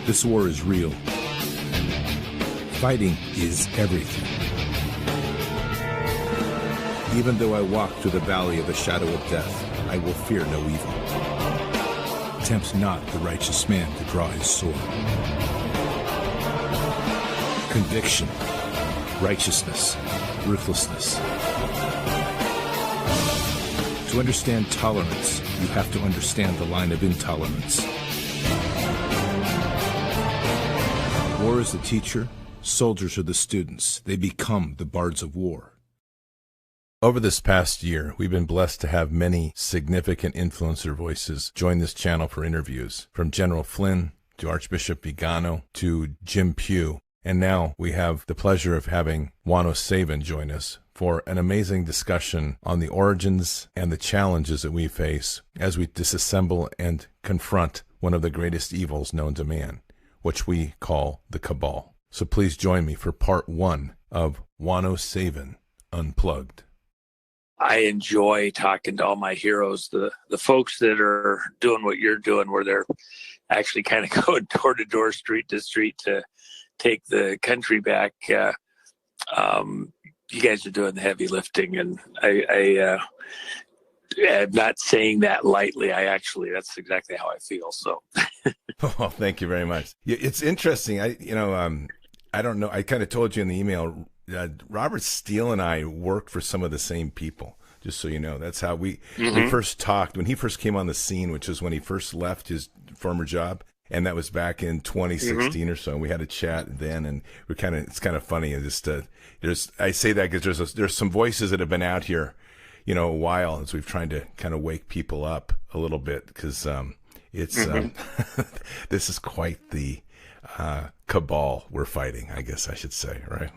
This war is real. Fighting is everything. Even though I walk through the valley of the shadow of death, I will fear no evil. Tempts not the righteous man to draw his sword. Conviction, righteousness, ruthlessness. To understand tolerance, you have to understand the line of intolerance. War is the teacher, soldiers are the students. They become the bards of war. Over this past year, we've been blessed to have many significant influencer voices join this channel for interviews, from General Flynn to Archbishop Vigano to Jim Pugh. And now we have the pleasure of having JUAN SAVIN join us for an amazing discussion on the origins and the challenges that we face as we disassemble and confront one of the greatest evils known to man, which we call the cabal. So please join me for part 1 of JUAN SAVIN Unplugged. I enjoy talking to all my heroes, the folks that are doing what you're doing, where they're actually kind of going door to door, street to street to take the country back. You guys are doing the heavy lifting, and I'm not saying that lightly. That's exactly how I feel. So, oh, thank you very much. It's interesting. I don't know. I kind of told you in the email. Robert Steele and I worked for some of the same people, just so you know. That's how we first talked when he first came on the scene, which is when he first left his former job. And that was back in 2016 or so. And we had a chat then, and it's kind of funny. I say that because there's some voices that have been out here, a while, as we've tried to kind of wake people up a little bit, because this is quite the cabal we're fighting, I guess I should say, right?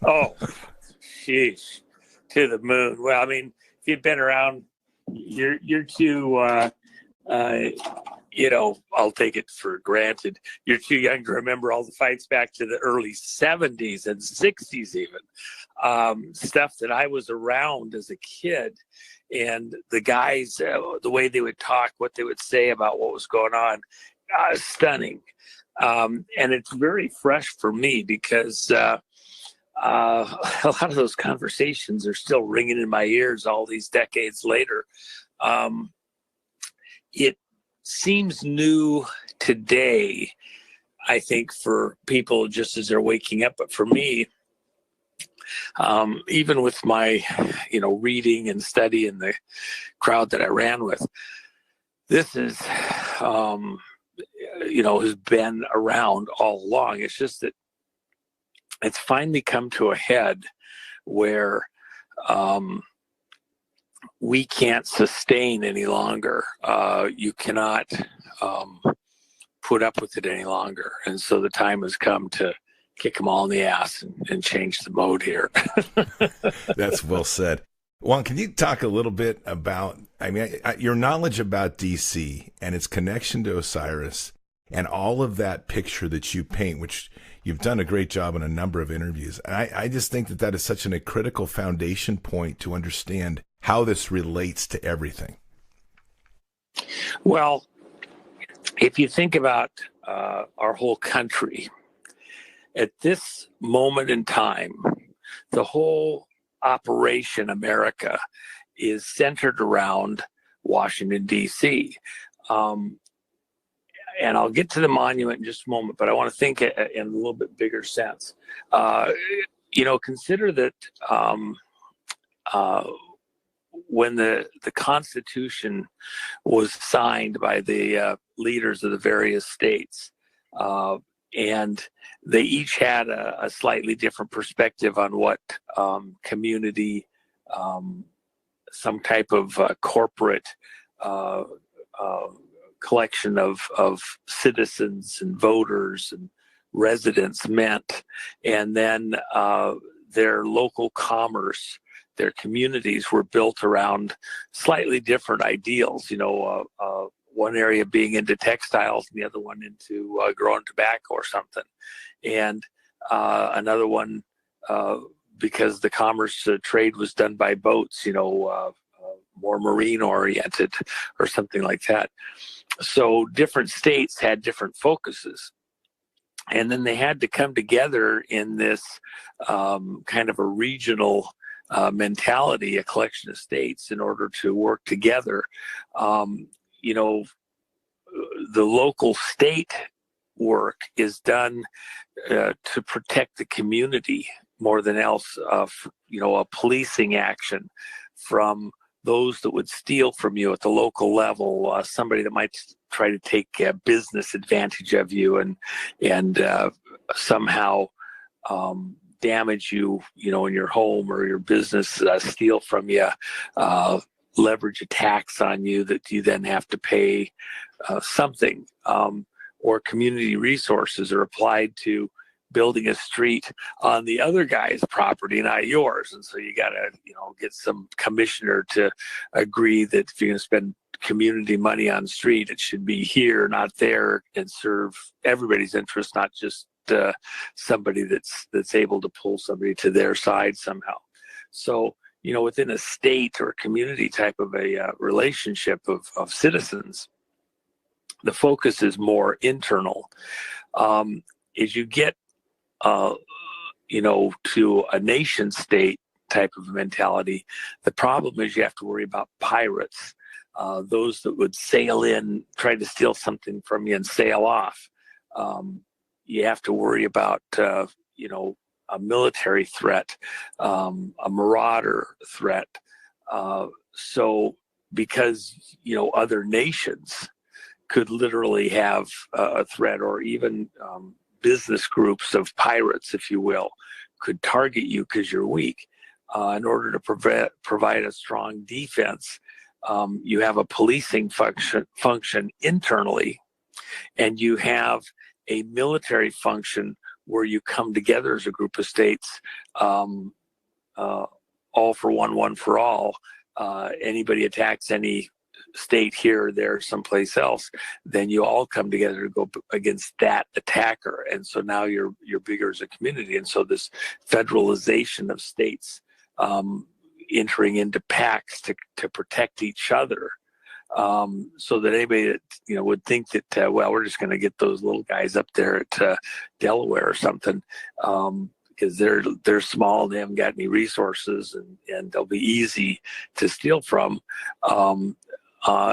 Oh, sheesh, to the moon. Well, I mean, if you've been around, you're too, I'll take it for granted. You're too young to remember all the fights back to the early 70s and 60s even. Stuff that I was around as a kid. And the guys, the way they would talk, what they would say about what was going on, stunning. And it's very fresh for me because a lot of those conversations are still ringing in my ears all these decades later. It seems new today, I think, for people just as they're waking up. But for me, even with my, reading and study and the crowd that I ran with, this is, has been around all along. It's just that it's finally come to a head where we can't sustain any longer. You cannot put up with it any longer. And so the time has come to kick them all in the ass and change the mode here. That's well said. Juan, can you talk a little bit about, your knowledge about DC and its connection to Osiris and all of that picture that you paint, which you've done a great job in a number of interviews. And I just think that is such a critical foundation point to understand how this relates to everything. Well, if you think about our whole country, at this moment in time, the whole Operation America is centered around Washington, D.C. And I'll get to the monument in just a moment, but I want to think in a little bit bigger sense. Consider that when the Constitution was signed by the leaders of the various states, and they each had a slightly different perspective on what community, some type of corporate collection of citizens and voters and residents meant, and then their local commerce, their communities were built around slightly different ideals. One area being into textiles and the other one into growing tobacco or something, and another one because the commerce trade was done by boats, more marine oriented or something like that. So different states had different focuses. And then they had to come together in this kind of a regional mentality, a collection of states, in order to work together. You know, the local state work is done to protect the community more than else. You know, a policing action from those that would steal from you at the local level, somebody that might try to take business advantage of you and somehow damage you, you know, in your home or your business, steal from you, leverage attacks on you that you then have to pay something, or community resources are applied to building a street on the other guy's property, not yours. And so you got to, you know, get some commissioner to agree that if you're going to spend community money on street, it should be here, not there, and serve everybody's interest, not just somebody that's able to pull somebody to their side somehow. So, you know, within a state or community type of a relationship of citizens, the focus is more internal. As you get you know, to a nation state type of mentality, the problem is you have to worry about pirates, those that would sail in, try to steal something from you and sail off. You have to worry about, you know, a military threat, a marauder threat. So because, you know, other nations could literally have a threat, or even business groups of pirates, if you will, could target you because you're weak. In order to provide a strong defense, you have a policing function internally, and you have a military function where you come together as a group of states, all for one for all. Anybody attacks any state here or there, someplace else, then you all come together to go against that attacker. And so now you're bigger as a community. And so this federalization of states entering into pacts to protect each other, so that anybody that, you know, would think that well, we're just going to get those little guys up there at Delaware or something, because they're small, they haven't got any resources, and they'll be easy to steal from.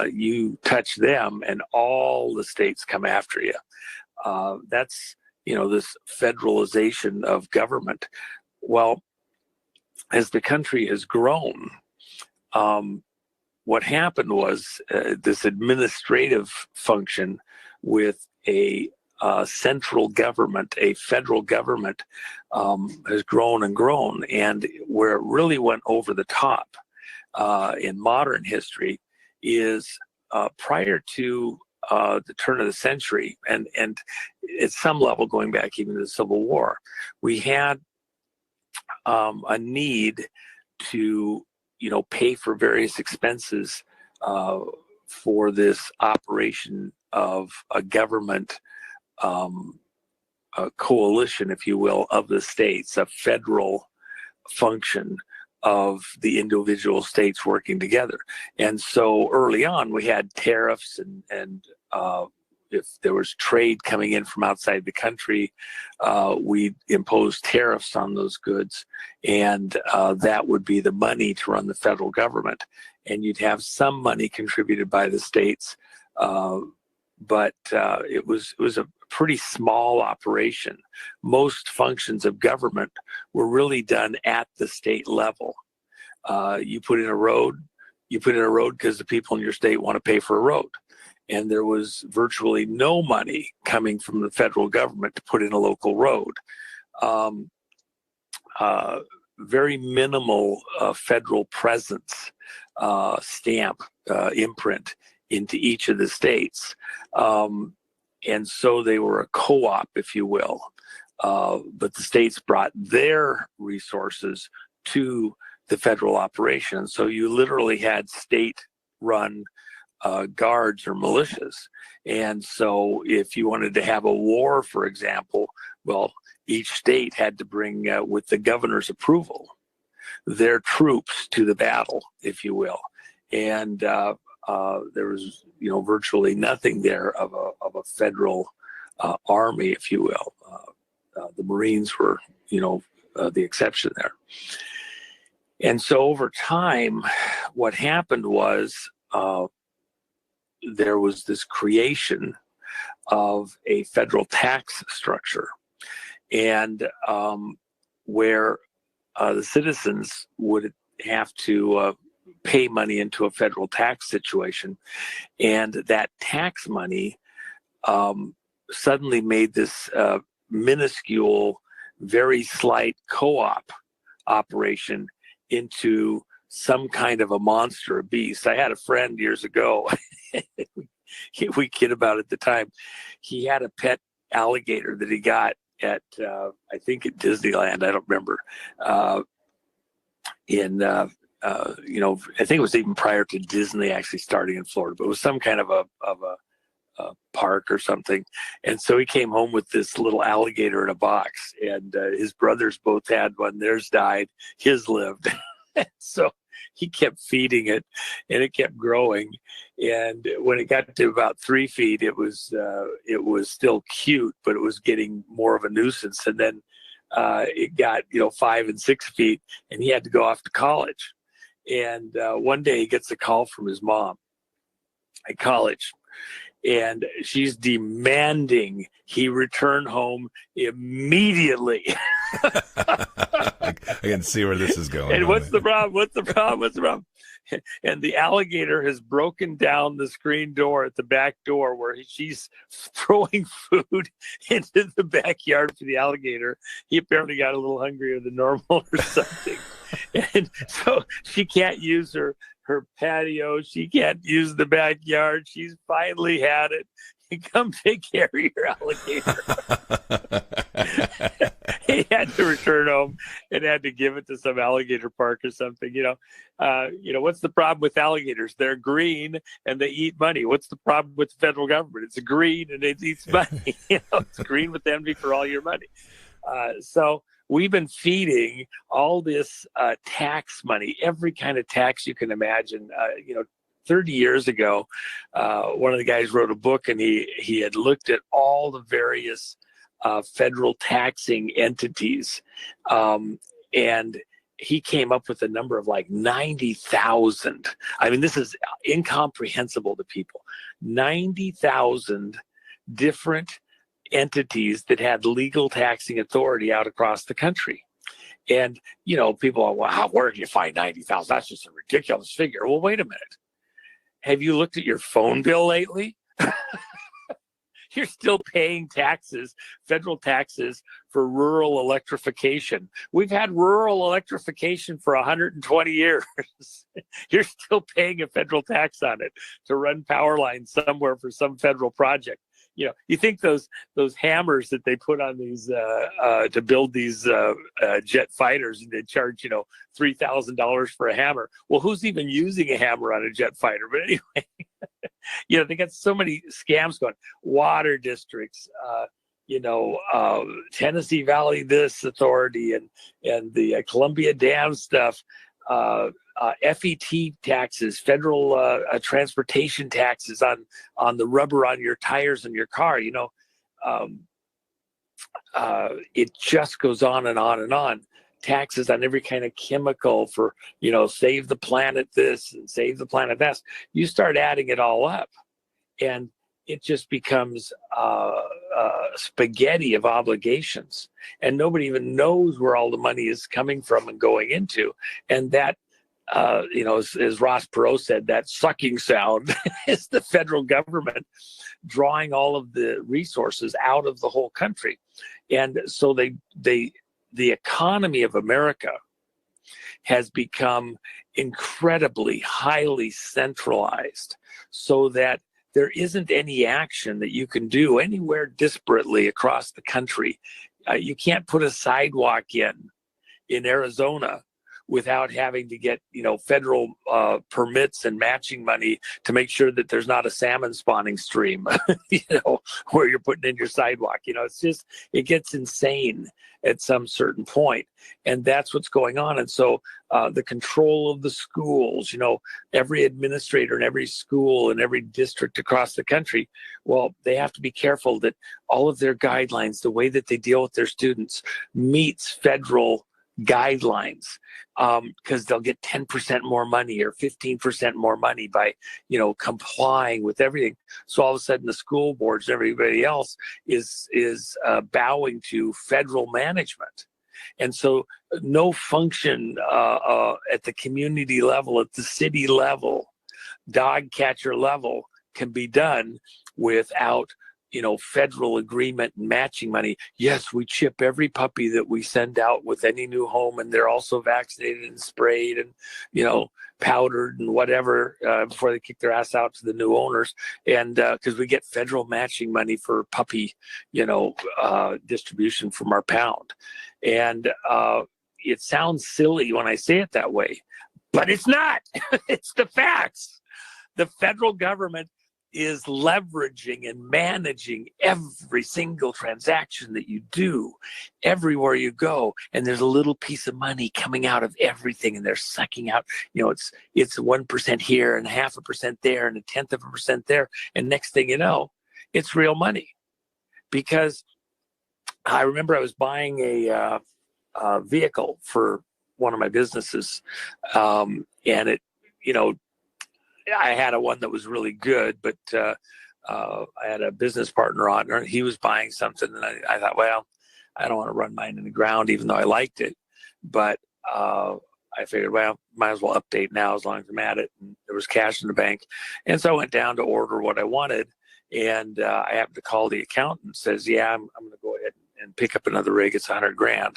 You touch them and all the states come after you. That's, you know, this federalization of government. Well, as the country has grown, what happened was this administrative function with a central government, a federal government, has grown and grown. And where it really went over the top in modern history is prior to the turn of the century, and at some level going back even to the Civil War, we had a need to, you know, pay for various expenses for this operation of a government, a coalition, if you will, of the states, a federal function of the individual states working together. And so early on, we had tariffs, and if there was trade coming in from outside the country, we imposed tariffs on those goods, and that would be the money to run the federal government. And you'd have some money contributed by the states, but it was a pretty small operation. Most functions of government were really done at the state level. You put in a road because the people in your state want to pay for a road. And there was virtually no money coming from the federal government to put in a local road. Very minimal federal presence, stamp, imprint into each of the states. And so they were a co-op, if you will. But the states brought their resources to the federal operation. So you literally had state-run guards or militias. And so if you wanted to have a war, for example, well, each state had to bring, with the governor's approval, their troops to the battle, if you will. And there was, you know, virtually nothing there of a federal army, if you will. The Marines were, the exception there. And so over time, what happened was there was this creation of a federal tax structure, and where the citizens would have to pay money into a federal tax situation, and that tax money suddenly made this minuscule, very slight co-op operation into some kind of a monster, a beast. I had a friend years ago, we kid about it at the time. He had a pet alligator that he got at, I think at Disneyland, I don't remember. I think it was even prior to Disney actually starting in Florida, but it was some kind of a park or something. And so he came home with this little alligator in a box, and his brothers both had one. Theirs died, his lived. So he kept feeding it, and it kept growing. And when it got to about 3 feet, it was still cute, but it was getting more of a nuisance. And then it got 5 and 6 feet, and he had to go off to college. And one day he gets a call from his mom at college, and she's demanding he return home immediately. I can see where this is going. And what's the problem? And the alligator has broken down the screen door at the back door where she's throwing food into the backyard for the alligator. He apparently got a little hungrier than normal or something. And so she can't use her patio. She can't use the backyard. She's finally had it. Come take care of your alligator. He had to return home and had to give it to some alligator park or something. What's the problem with alligators? They're green and they eat money. What's the problem with the federal government? It's green and it eats money. It's green with envy for all your money. So we've been feeding all this tax money, every kind of tax you can imagine. 30 years ago, one of the guys wrote a book, and he had looked at all the various federal taxing entities, and he came up with a number of like 90,000. I mean, this is incomprehensible to people. 90,000 different entities that had legal taxing authority out across the country. And, people are, wow, where do you find 90,000? That's just a ridiculous figure. Well, wait a minute. Have you looked at your phone bill lately? You're still paying taxes, federal taxes, for rural electrification. We've had rural electrification for 120 years. You're still paying a federal tax on it to run power lines somewhere for some federal project. You think those hammers that they put on these to build these jet fighters, and they charge $3,000 for a hammer. Well, who's even using a hammer on a jet fighter? But anyway, they got so many scams going. Water districts, Tennessee Valley this authority, and the Columbia Dam stuff. FET taxes, federal transportation taxes on the rubber on your tires and your car. It just goes on and on and on. Taxes on every kind of chemical for, save the planet this and save the planet that. You start adding it all up, and it just becomes spaghetti of obligations, and nobody even knows where all the money is coming from and going into. And that, as Ross Perot said, that sucking sound is the federal government drawing all of the resources out of the whole country. And so the economy of America has become incredibly highly centralized, so that there isn't any action that you can do anywhere disparately across the country. You can't put a sidewalk in Arizona without having to get, federal permits and matching money to make sure that there's not a salmon spawning stream, where you're putting in your sidewalk. It gets insane at some certain point. And that's what's going on. And so the control of the schools, every administrator in every school in every district across the country, well, they have to be careful that all of their guidelines, the way that they deal with their students, meets federal guidelines, because they'll get 10% more money or 15% more money by, complying with everything. So all of a sudden the school boards and everybody else is bowing to federal management. And so no function at the community level, at the city level, dog catcher level can be done without federal agreement and matching money. Yes, we chip every puppy that we send out with any new home, and they're also vaccinated and sprayed and, powdered and whatever before they kick their ass out to the new owners. And because we get federal matching money for puppy, distribution from our pound. And it sounds silly when I say it that way, but it's not. It's the facts. The federal government is leveraging and managing every single transaction that you do everywhere you go. And there's a little piece of money coming out of everything, and they're sucking out, it's 1% here and 0.5% there and 0.1% there. And next thing you know, it's real money. Because I remember I was buying a vehicle for one of my businesses, and it, I had one that was really good, but I had a business partner on her. He was buying something, and I thought, well, I don't want to run mine in the ground, even though I liked it. But I figured, well, might as well update now as long as I'm at it. And there was cash in the bank. And so I went down to order what I wanted. And I happened to call the accountant and says, yeah, I'm going to go ahead and pick up another rig. It's $100,000.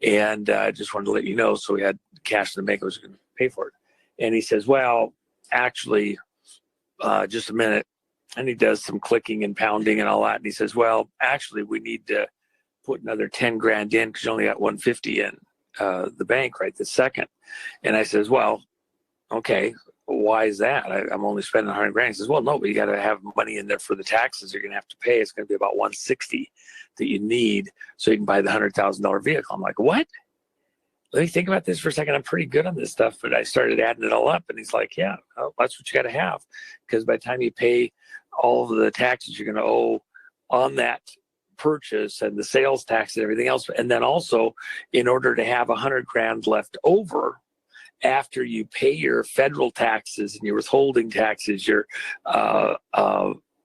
And I just wanted to let you know. So we had cash in the bank. I was going to pay for it. And he says, well, actually, just a minute. And he does some clicking and pounding and all that. And he says, well, actually, we need to put another $10,000 in because you only got 150 in the bank right this second. And I says, well, okay, why is that? I'm only spending $100,000. He says, well, no, but you got to have money in there for the taxes you're going to have to pay. It's going to be about 160 that you need so you can buy the $100,000 vehicle. I'm like, what? Let me think about this for a second. I'm pretty good on this stuff, but I started adding it all up. And he's like, yeah, well, that's what you got to have. Because by the time you pay all of the taxes you're going to owe on that purchase and the sales tax and everything else, and then also in order to have $100,000 left over after you pay your federal taxes and your withholding taxes, your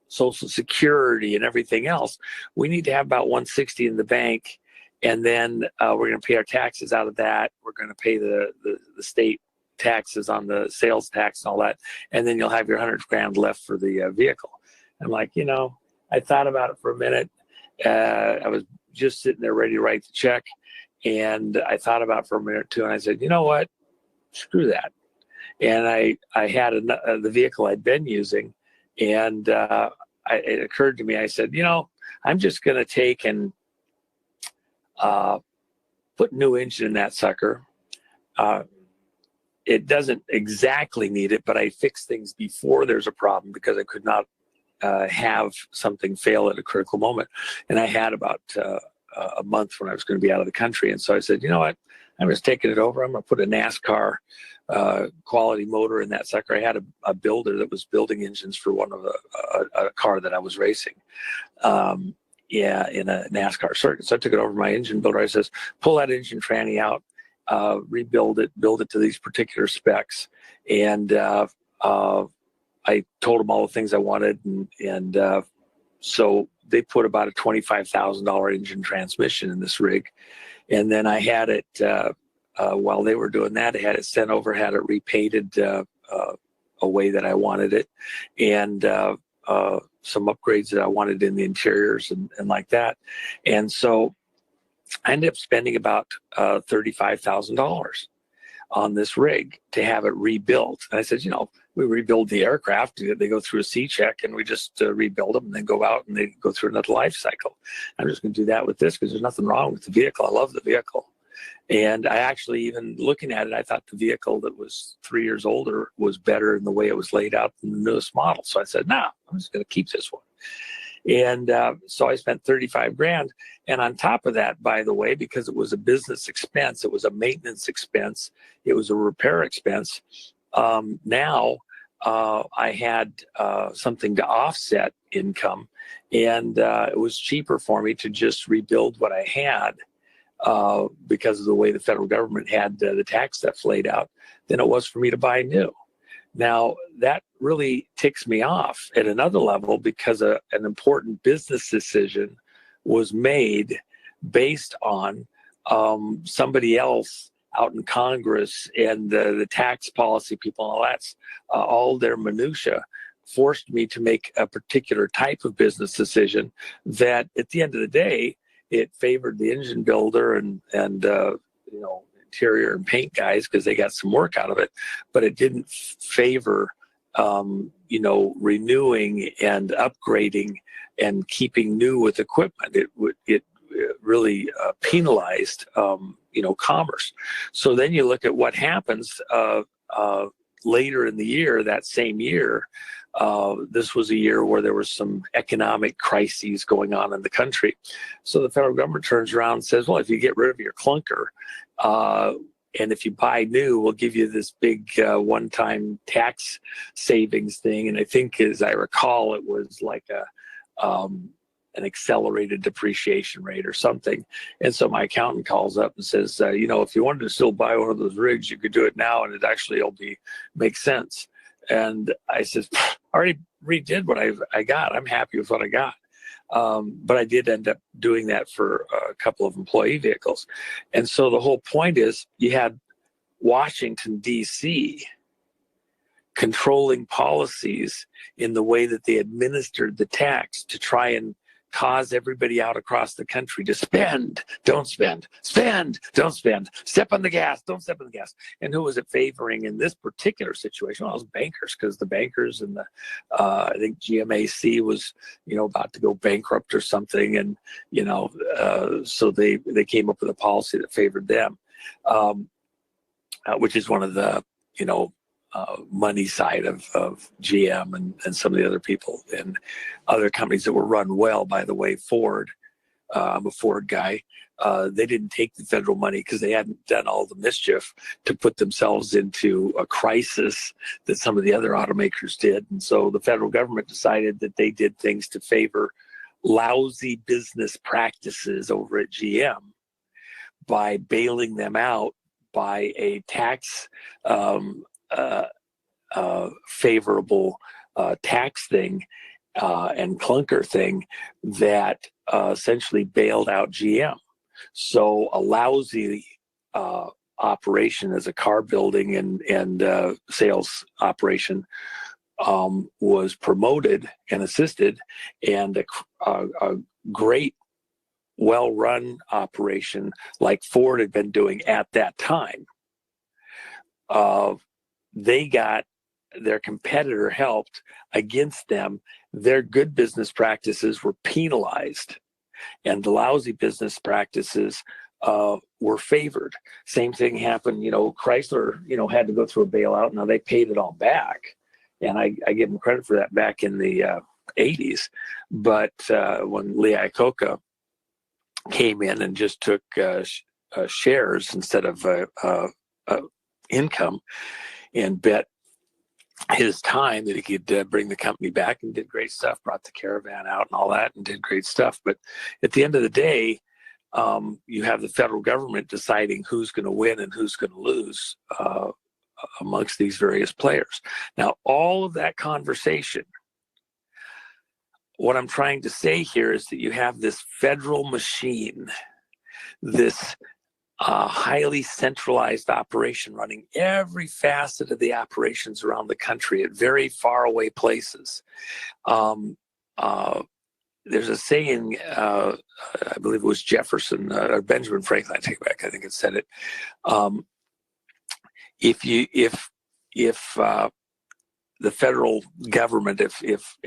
Social Security and everything else, we need to have about 160 in the bank. And then we're going to pay our taxes out of that. We're going to pay the state taxes on the sales tax and all that. And then you'll have your $100,000 left for the vehicle. I'm like, I thought about it for a minute. I was just sitting there ready to write the check. And I thought about it for a minute or two. And I said, you know what? Screw that. And I had the vehicle I'd been using. And it occurred to me, I said, I'm just going to take and put new engine in that sucker. It doesn't exactly need it, but I fix things before there's a problem because I could not have something fail at a critical moment. And I had about a month when I was going to be out of the country. And so I said, you know what? I'm just taking it over. I'm going to put a NASCAR quality motor in that sucker. I had a builder that was building engines for one of a car that I was racing. In a NASCAR circuit. So I took it over to my engine builder. I says, pull that engine tranny out, rebuild it, build it to these particular specs. And I told them all the things I wanted. And so they put about a $25,000 engine transmission in this rig. And then I had it, while they were doing that, I had it sent over, had it repainted a way that I wanted it. And some upgrades that I wanted in the interiors and like that. And so I ended up spending about $35,000 on this rig to have it rebuilt. And I said, we rebuild the aircraft. They go through a C-check and we just rebuild them and then go out and they go through another life cycle. I'm just going to do that with this because there's nothing wrong with the vehicle. I love the vehicle. And I actually, even looking at it, I thought the vehicle that was 3 years older was better in the way it was laid out than the newest model. So I said, no, I'm just going to keep this one. And so I spent 35 grand. And on top of that, by the way, because it was a business expense, it was a maintenance expense, it was a repair expense. Now I had something to offset income, and it was cheaper for me to just rebuild what I had because of the way the federal government had the tax stuff laid out than it was for me to buy new. Now, that really ticks me off at another level because an important business decision was made based on somebody else out in Congress and the tax policy people and all that, all their minutia forced me to make a particular type of business decision that at the end of the day, it favored the engine builder and interior and paint guys because they got some work out of it, but it didn't favor, renewing and upgrading and keeping new with equipment. It really penalized, commerce. So then you look at what happens later in the year, that same year. This was a year where there was some economic crises going on in the country. So the federal government turns around and says, well, if you get rid of your clunker, and if you buy new, we'll give you this big one-time tax savings thing. And I think, as I recall, it was like an accelerated depreciation rate or something. And so my accountant calls up and says, if you wanted to still buy one of those rigs, you could do it now, and it actually will make sense. And I said, I already redid what I got. I'm happy with what I got. But I did end up doing that for a couple of employee vehicles. And so the whole point is you had Washington, D.C. controlling policies in the way that they administered the tax to try and cause everybody out across the country to spend, don't spend, spend, don't spend, step on the gas, don't step on the gas. And who was it favoring in this particular situation? Well, it was bankers, because the bankers and I think GMAC was, about to go bankrupt or something. And, so they came up with a policy that favored them, which is one of the, money side of GM and some of the other people and other companies that were run well. By the way, Ford, I'm a Ford guy. They didn't take the federal money because they hadn't done all the mischief to put themselves into a crisis that some of the other automakers did. And so the federal government decided that they did things to favor lousy business practices over at GM by bailing them out by a tax favorable tax thing and clunker thing that essentially bailed out GM. So a lousy operation as a car building and sales operation was promoted and assisted, and a great well-run operation like Ford had been doing at that time, they got their competitor helped against them. Their good business practices were penalized, and the lousy business practices were favored. Same thing happened, Chrysler, had to go through a bailout. Now they paid it all back, and I give them credit for that back in the 80s. But when Lee Iacocca came in and just took shares instead of income, and bet his time that he could bring the company back, and did great stuff, brought the Caravan out and all that, and did great stuff. But at the end of the day, you have the federal government deciding who's going to win and who's going to lose amongst these various players. Now, all of that conversation, what I'm trying to say here is that you have this federal machine, this highly centralized operation running every facet of the operations around the country at very far away places. There's a saying, I believe it was Jefferson or Benjamin Franklin, I take it back, I think it said it. If the federal government, if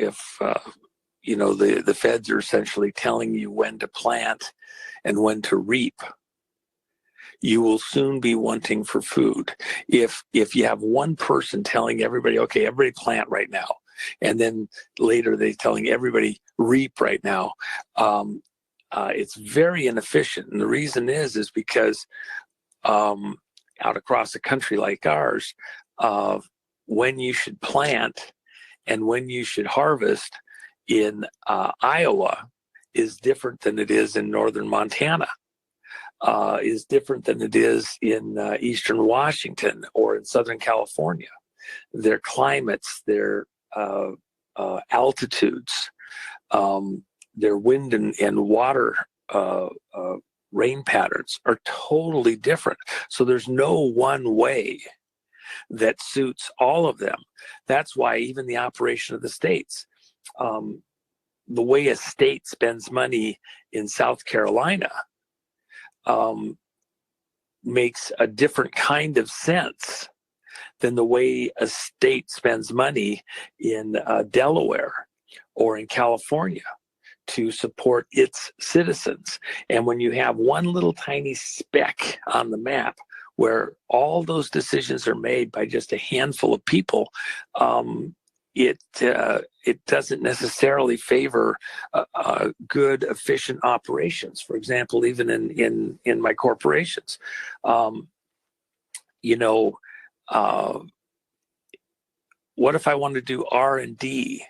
the feds are essentially telling you when to plant and when to reap, you will soon be wanting for food. If you have one person telling everybody, okay, everybody plant right now, and then later they're telling everybody reap right now, it's very inefficient. And the reason is because out across a country like ours, when you should plant and when you should harvest in Iowa is different than it is in northern Montana, is different than it is in eastern Washington or in southern California. Their climates, their altitudes, their wind and water rain patterns are totally different. So there's no one way that suits all of them. That's why even the operation of the states, the way a state spends money in South Carolina makes a different kind of sense than the way a state spends money in Delaware or in California to support its citizens. And when you have one little tiny speck on the map where all those decisions are made by just a handful of people, it doesn't necessarily favor good, efficient operations. For example, even in my corporations, what if I want to do R&D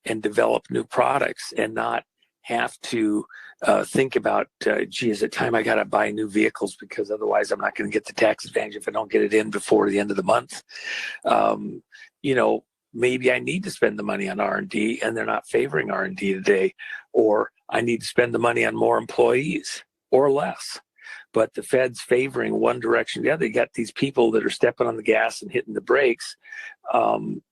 and develop new products and not have to think about, is it time I got to buy new vehicles because otherwise I'm not going to get the tax advantage if I don't get it in before the end of the month? Maybe I need to spend the money on R&D and they're not favoring R&D today, or I need to spend the money on more employees or less. But the Fed's favoring one direction or the other. You got these people that are stepping on the gas and hitting the brakes, 1,000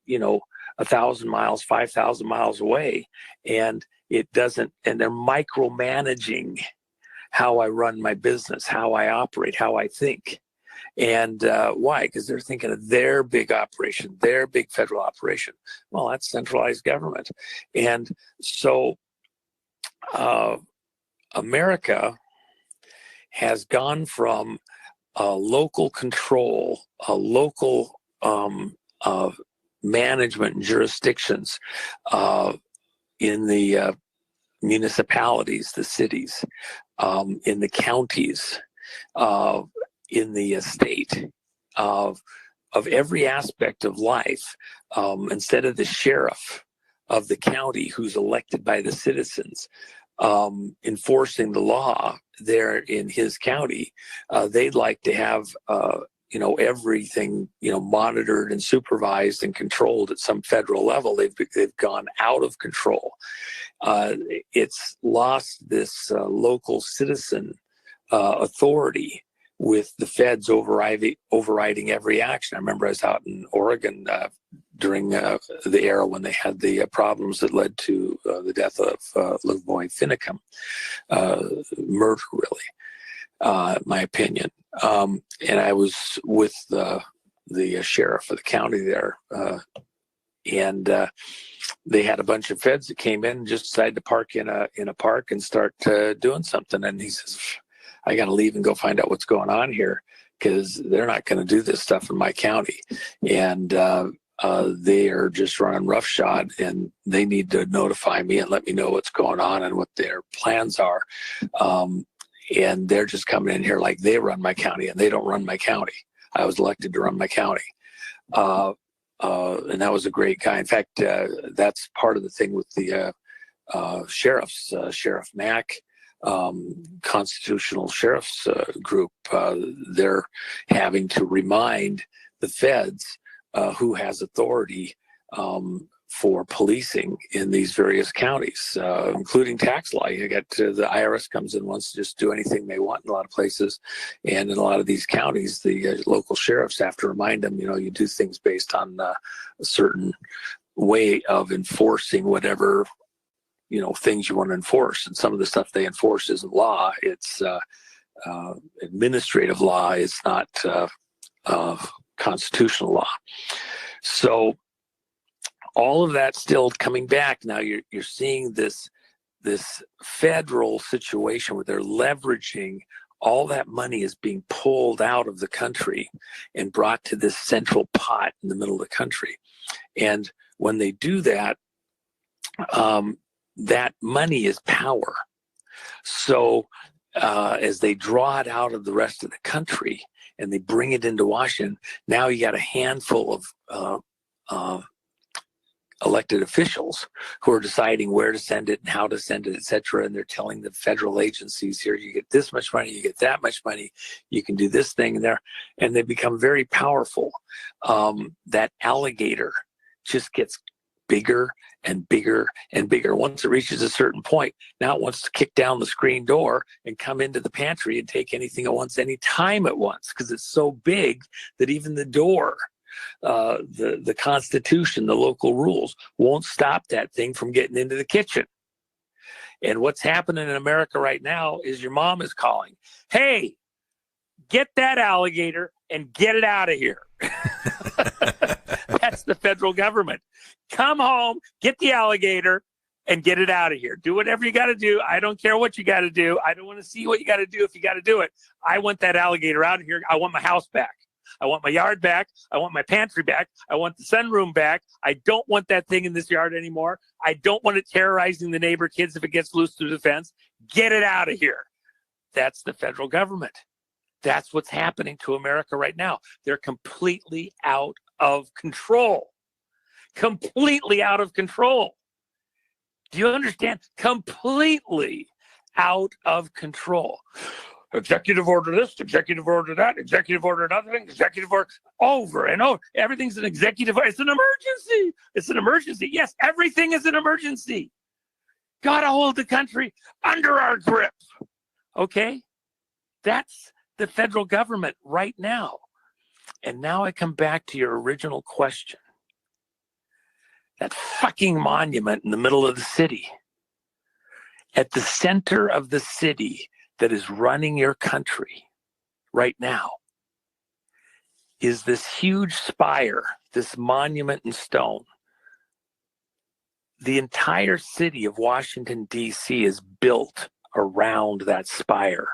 miles, 5,000 miles away, and it doesn't, and they're micromanaging how I run my business, how I operate, how I think. And why? Because they're thinking of their big operation, their big federal operation. Well, that's centralized government. And so America has gone from local control, local management and jurisdictions in the municipalities, the cities, in the counties, in the state, of every aspect of life. Instead of the sheriff of the county who's elected by the citizens enforcing the law there in his county, they'd like to have everything monitored and supervised and controlled at some federal level. They've gone out of control. It's lost this local citizen authority, with the feds overriding every action. I remember I was out in Oregon during the era when they had the problems that led to the death of little boy Finicum, murder, really, my opinion. And I was with the sheriff of the county there, and they had a bunch of feds that came in and just decided to park in a park and start doing something. And he says, I got to leave and go find out what's going on here, because they're not going to do this stuff in my county. And they are just running roughshod, and they need to notify me and let me know what's going on and what their plans are. And they're just coming in here like they run my county, and they don't run my county. I was elected to run my county. And that was a great guy. In fact, that's part of the thing with the sheriffs, Sheriff Mack, constitutional sheriffs group. They're having to remind the feds who has authority for policing in these various counties, including tax law. You got the IRS comes in, wants to just do anything they want in a lot of places, and in a lot of these counties, the local sheriffs have to remind them, you do things based on a certain way of enforcing whatever things you want to enforce. And some of the stuff they enforce isn't law; it's administrative law. It's not constitutional law. So all of that still coming back now. You're seeing this federal situation where they're leveraging all that money is being pulled out of the country and brought to this central pot in the middle of the country. And when they do that, that money is power. So as they draw it out of the rest of the country and they bring it into Washington, now you got a handful of elected officials who are deciding where to send it and how to send it, et cetera. And they're telling the federal agencies, here, you get this much money, you get that much money, you can do this thing and there. And they become very powerful. That alligator just gets bigger and bigger and bigger. Once it reaches a certain point, now it wants to kick down the screen door and come into the pantry and take anything it wants, any time it wants, because it's so big that even the door, the Constitution, the local rules won't stop that thing from getting into the kitchen. And what's happening in America right now is your mom is calling, hey, get that alligator and get it out of here. That's the federal government. Come home, get the alligator, and get it out of here. Do whatever you got to do. I don't care what you got to do. I don't want to see what you got to do if you got to do it. I want that alligator out of here. I want my house back. I want my yard back. I want my pantry back. I want the sunroom back. I don't want that thing in this yard anymore. I don't want it terrorizing the neighbor kids if it gets loose through the fence. Get it out of here. That's the federal government. That's what's happening to America right now. They're completely out of control. Completely out of control. Do you understand? Completely out of control. Executive order this, executive order that, executive order another thing, executive order over and over. Everything's an executive order. It's an emergency. It's an emergency. Yes, everything is an emergency. Gotta hold the country under our grip. Okay? That's the federal government right now. And now I come back to your original question. That fucking monument in the middle of the city. At the center of the city that is running your country right now is this huge spire, this monument in stone. The entire city of Washington, D.C. is built around that spire.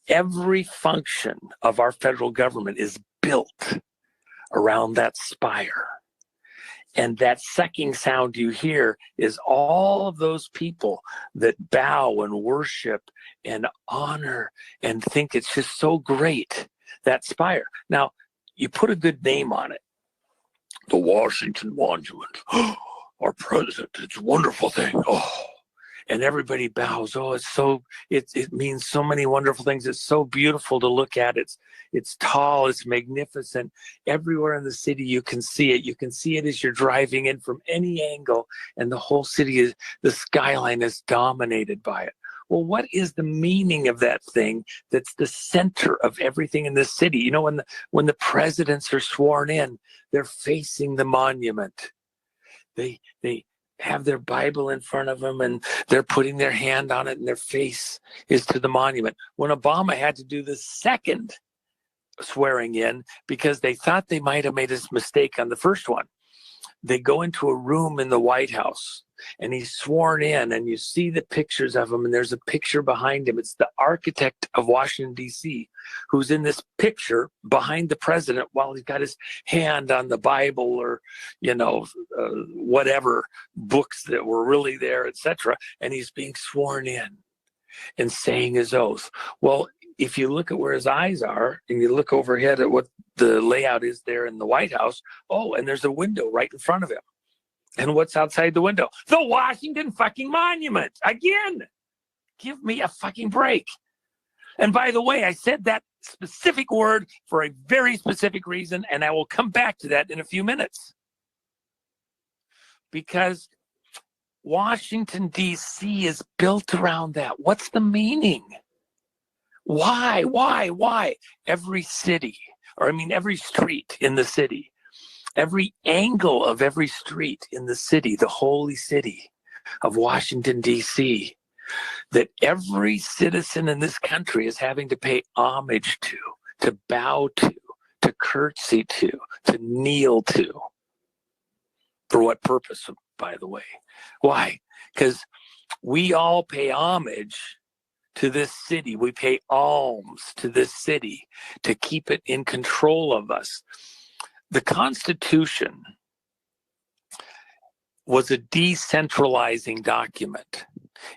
Every function of our federal government is built around that spire. And that sucking sound you hear is all of those people that bow and worship and honor and think it's just so great, that spire. Now, you put a good name on it. The Washington Monument. Our president, it's a wonderful thing. Oh. And everybody bows. Oh, it's so, it means so many wonderful things. It's so beautiful to look at. It's tall, it's magnificent. Everywhere in the city you can see it. You can see it as you're driving in from any angle, and the whole city is, the skyline is dominated by it. Well, what is the meaning of that thing that's the center of everything in this city? You know, when the presidents are sworn in, they're facing the monument. They have their Bible in front of them and they're putting their hand on it and their face is to the monument. When Obama had to do the second swearing in because they thought they might have made a mistake on the first one, they go into a room in the White House and he's sworn in and you see the pictures of him and there's a picture behind him. It's the architect of Washington, D.C., who's in this picture behind the president while he's got his hand on the Bible or, whatever books that were really there, etc. And he's being sworn in and saying his oath. Well, if you look at where his eyes are and you look overhead at what the layout is there in the White House, and there's a window right in front of him. And what's outside the window? The Washington fucking Monument. Again, give me a fucking break. And by the way, I said that specific word for a very specific reason, and I will come back to that in a few minutes. Because Washington, D.C. is built around that. What's the meaning? Why? Every city, every street in the city, every angle of every street in the city, the holy city of Washington, D.C., that every citizen in this country is having to pay homage to bow to curtsy to kneel to. For what purpose, by the way? Why? Because we all pay homage to this city. We pay alms to this city to keep it in control of us. The Constitution was a decentralizing document.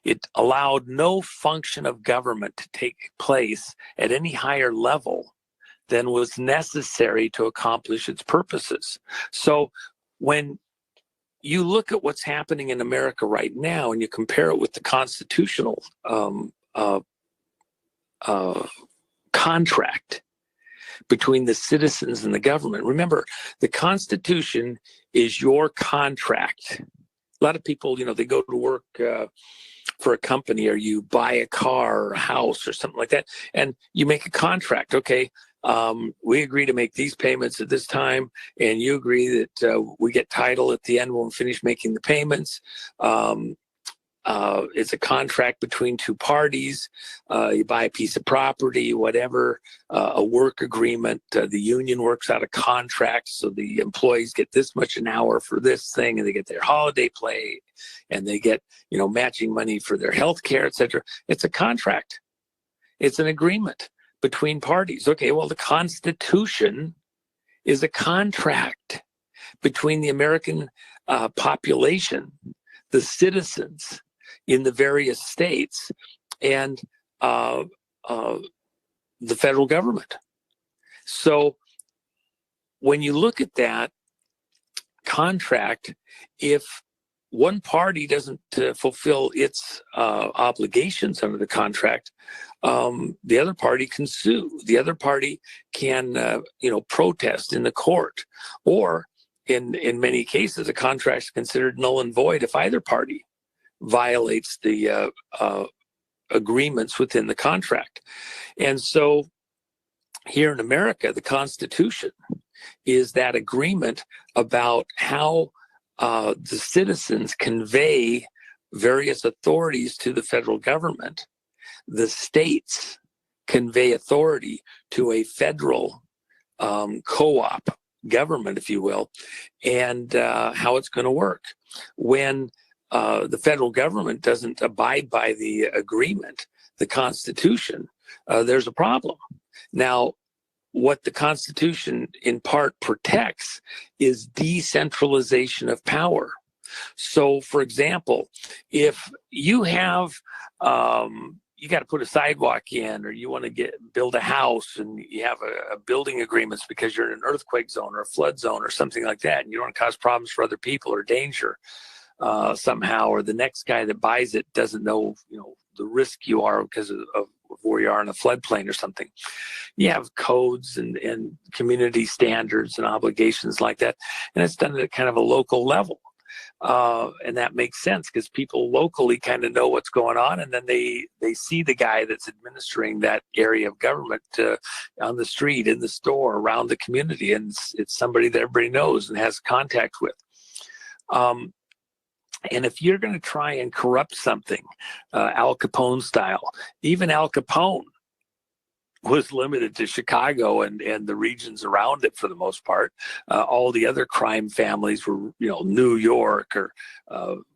It allowed no function of government to take place at any higher level than was necessary to accomplish its purposes. So when you look at what's happening in America right now and you compare it with the constitutional contract between the citizens and the government. Remember, the Constitution is your contract. A lot of people, they go to work for a company, or you buy a car or a house or something like that, and you make a contract. Okay, we agree to make these payments at this time, and you agree that we get title at the end when we finish making the payments. It's a contract between two parties. You buy a piece of property, whatever, a work agreement. The union works out a contract, so the employees get this much an hour for this thing, and they get their holiday pay, and they get, matching money for their health care, etc. It's a contract. It's an agreement between parties. Okay, well, the Constitution is a contract between the American population, the citizens in the various states, and the federal government. So when you look at that contract, if one party doesn't fulfill its obligations under the contract, the other party can sue. The other party can, protest in the court, or in many cases, a contract is considered null and void if either party violates the agreements within the contract. And so here in America, the Constitution is that agreement about how the citizens convey various authorities to the federal government. The states convey authority to a federal co-op government, if you will, and how it's going to work. When the federal government doesn't abide by the agreement, the Constitution, there's a problem. Now, what the Constitution in part protects is decentralization of power. So, for example, if you have, you got to put a sidewalk in, or you want to build a house, and you have a building agreements because you're in an earthquake zone or a flood zone or something like that, and you don't want to cause problems for other people or danger somehow, or the next guy that buys it doesn't know, the risk you are because of where you are in a floodplain or something. You have codes and community standards and obligations like that, and it's done at kind of a local level. And that makes sense because people locally kind of know what's going on, and then they see the guy that's administering that area of government on the street, in the store, around the community, and it's somebody that everybody knows and has contact with. And if you're going to try and corrupt something, Al Capone style, even Al Capone was limited to Chicago and the regions around it for the most part. All the other crime families were, New York or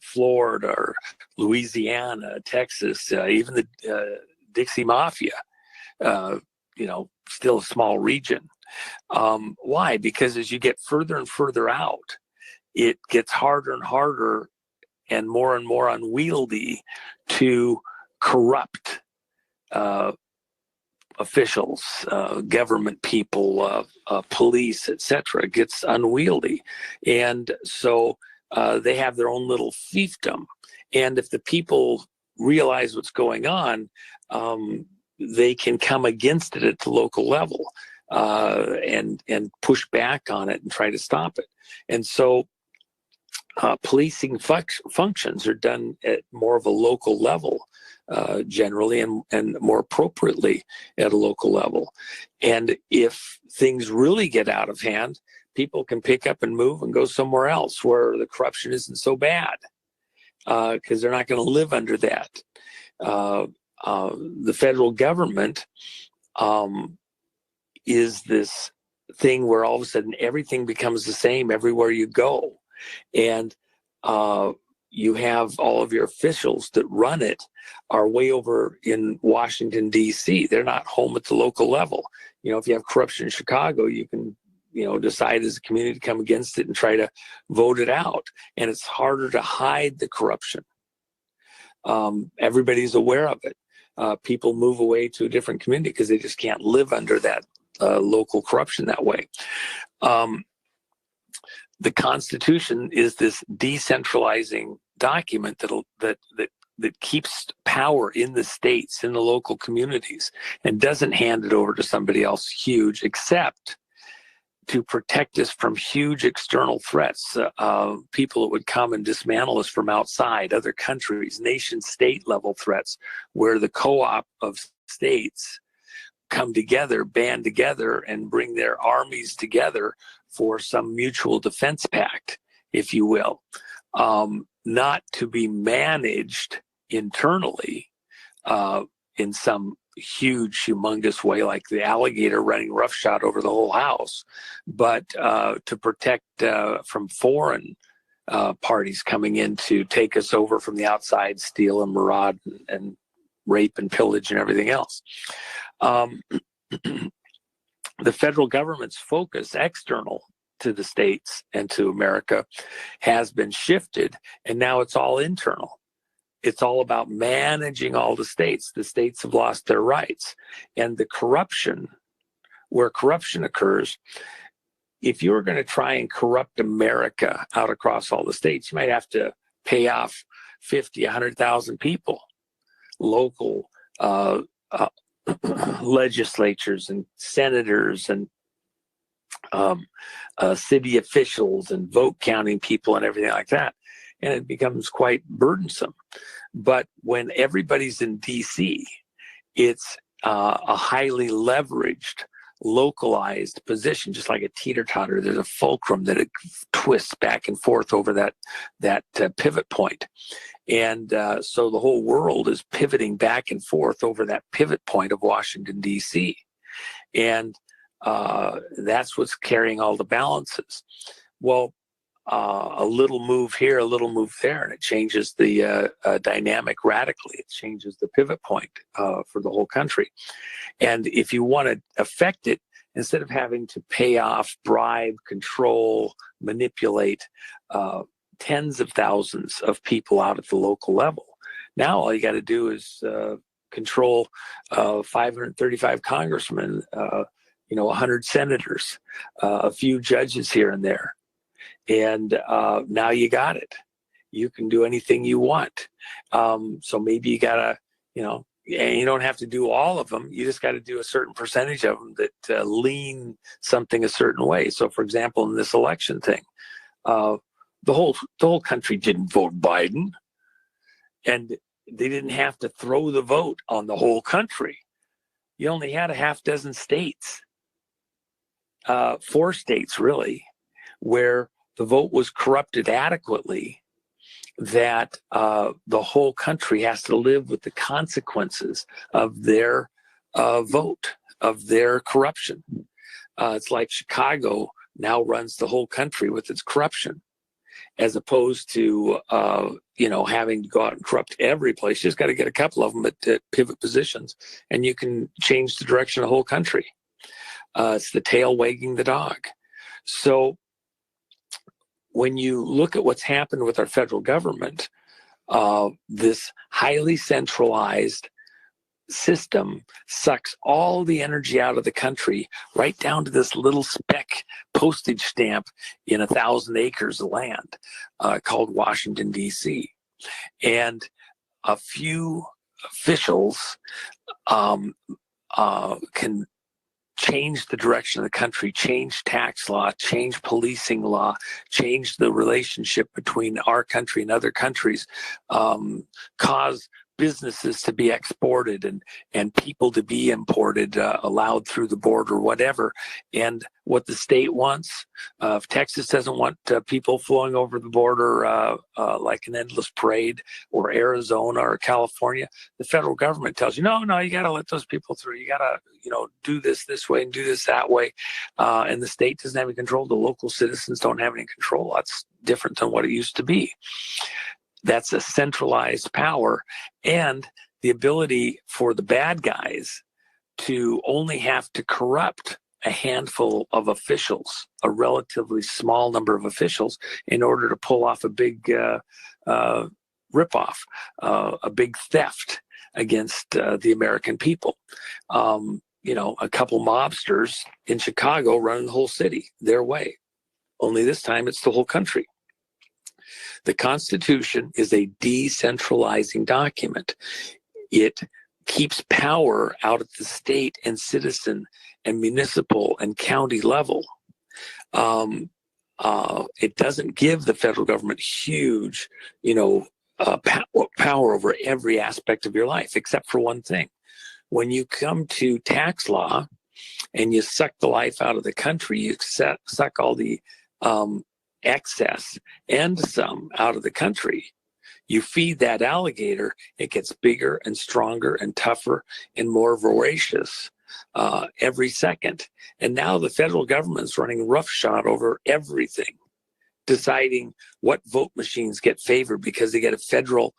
Florida or Louisiana, Texas, even the Dixie Mafia, still a small region. Why? Because as you get further and further out, it gets harder and harder and more unwieldy to corrupt officials, government people, police, etc. It gets unwieldy. And so they have their own little fiefdom. And if the people realize what's going on, they can come against it at the local level and push back on it and try to stop it. And so policing functions are done at more of a local level, generally, and more appropriately at a local level. And if things really get out of hand, people can pick up and move and go somewhere else where the corruption isn't so bad, because they're not going to live under that. The federal government is this thing where all of a sudden everything becomes the same everywhere you go. And you have all of your officials that run it are way over in Washington, D.C. They're not home at the local level. If you have corruption in Chicago, you can, decide as a community to come against it and try to vote it out. And it's harder to hide the corruption. Everybody's aware of it. People move away to a different community because they just can't live under that local corruption that way. The Constitution is this decentralizing document that keeps power in the states, in the local communities, and doesn't hand it over to somebody else huge, except to protect us from huge external threats, people that would come and dismantle us from outside, other countries, nation-state level threats, where the co-op of states come together, band together, and bring their armies together for some mutual defense pact, if you will, not to be managed internally in some huge, humongous way, like the alligator running roughshod over the whole house, but to protect from foreign parties coming in to take us over from the outside, steal and maraud and rape and pillage and everything else. The federal government's focus, external to the states and to America, has been shifted, and now it's all internal. It's all about managing all the states. The states have lost their rights. And the corruption, where corruption occurs, if you were going to try and corrupt America out across all the states, you might have to pay off 50, 100,000 people, local legislatures and senators and city officials and vote counting people and everything like that. And it becomes quite burdensome. But when everybody's in D.C., it's a highly leveraged, localized position, just like a teeter-totter. There's a fulcrum that it twists back and forth over that pivot point. And so the whole world is pivoting back and forth over that pivot point of Washington, D.C. And that's what's carrying all the balances. Well, a little move here, a little move there, and it changes the dynamic radically. It changes the pivot point for the whole country. And if you want to affect it, instead of having to pay off, bribe, control, manipulate tens of thousands of people out at the local level, now all you got to do is control 535 congressmen, 100 senators, a few judges here and there. And now you got it. You can do anything you want. So maybe you gotta, you don't have to do all of them. You just got to do a certain percentage of them that lean something a certain way. So, for example, in this election thing, the whole country didn't vote Biden, and they didn't have to throw the vote on the whole country. You only had a half dozen states, 4 states really, where the vote was corrupted adequately that the whole country has to live with the consequences of their vote, of their corruption. It's like Chicago now runs the whole country with its corruption, as opposed to having to go out and corrupt every place. You just got to get a couple of them at pivot positions, and you can change the direction of the whole country. It's the tail wagging the dog. So when you look at what's happened with our federal government, this highly centralized system sucks all the energy out of the country, right down to this little speck postage stamp in 1,000 acres of land called Washington, D.C. And a few officials can change the direction of the country, change tax law, change policing law, change the relationship between our country and other countries, cause businesses to be exported and people to be imported, allowed through the border, whatever. And what the state wants, if Texas doesn't want people flowing over the border like an endless parade, or Arizona or California, the federal government tells you, no, you got to let those people through. You got to, do this way and do this that way. And the state doesn't have any control. The local citizens don't have any control. That's different than what it used to be. That's a centralized power, and the ability for the bad guys to only have to corrupt a handful of officials, a relatively small number of officials, in order to pull off a big ripoff, a big theft against the American people. A couple mobsters in Chicago running the whole city their way. Only this time it's the whole country. The Constitution is a decentralizing document. It keeps power out at the state and citizen and municipal and county level. It doesn't give the federal government huge, power over every aspect of your life, except for one thing. When you come to tax law and you suck the life out of the country, you suck all the excess and some out of the country. You feed that alligator, it gets bigger and stronger and tougher and more voracious every second. And now the federal government's running roughshod over everything, deciding what vote machines get favored because they get a federal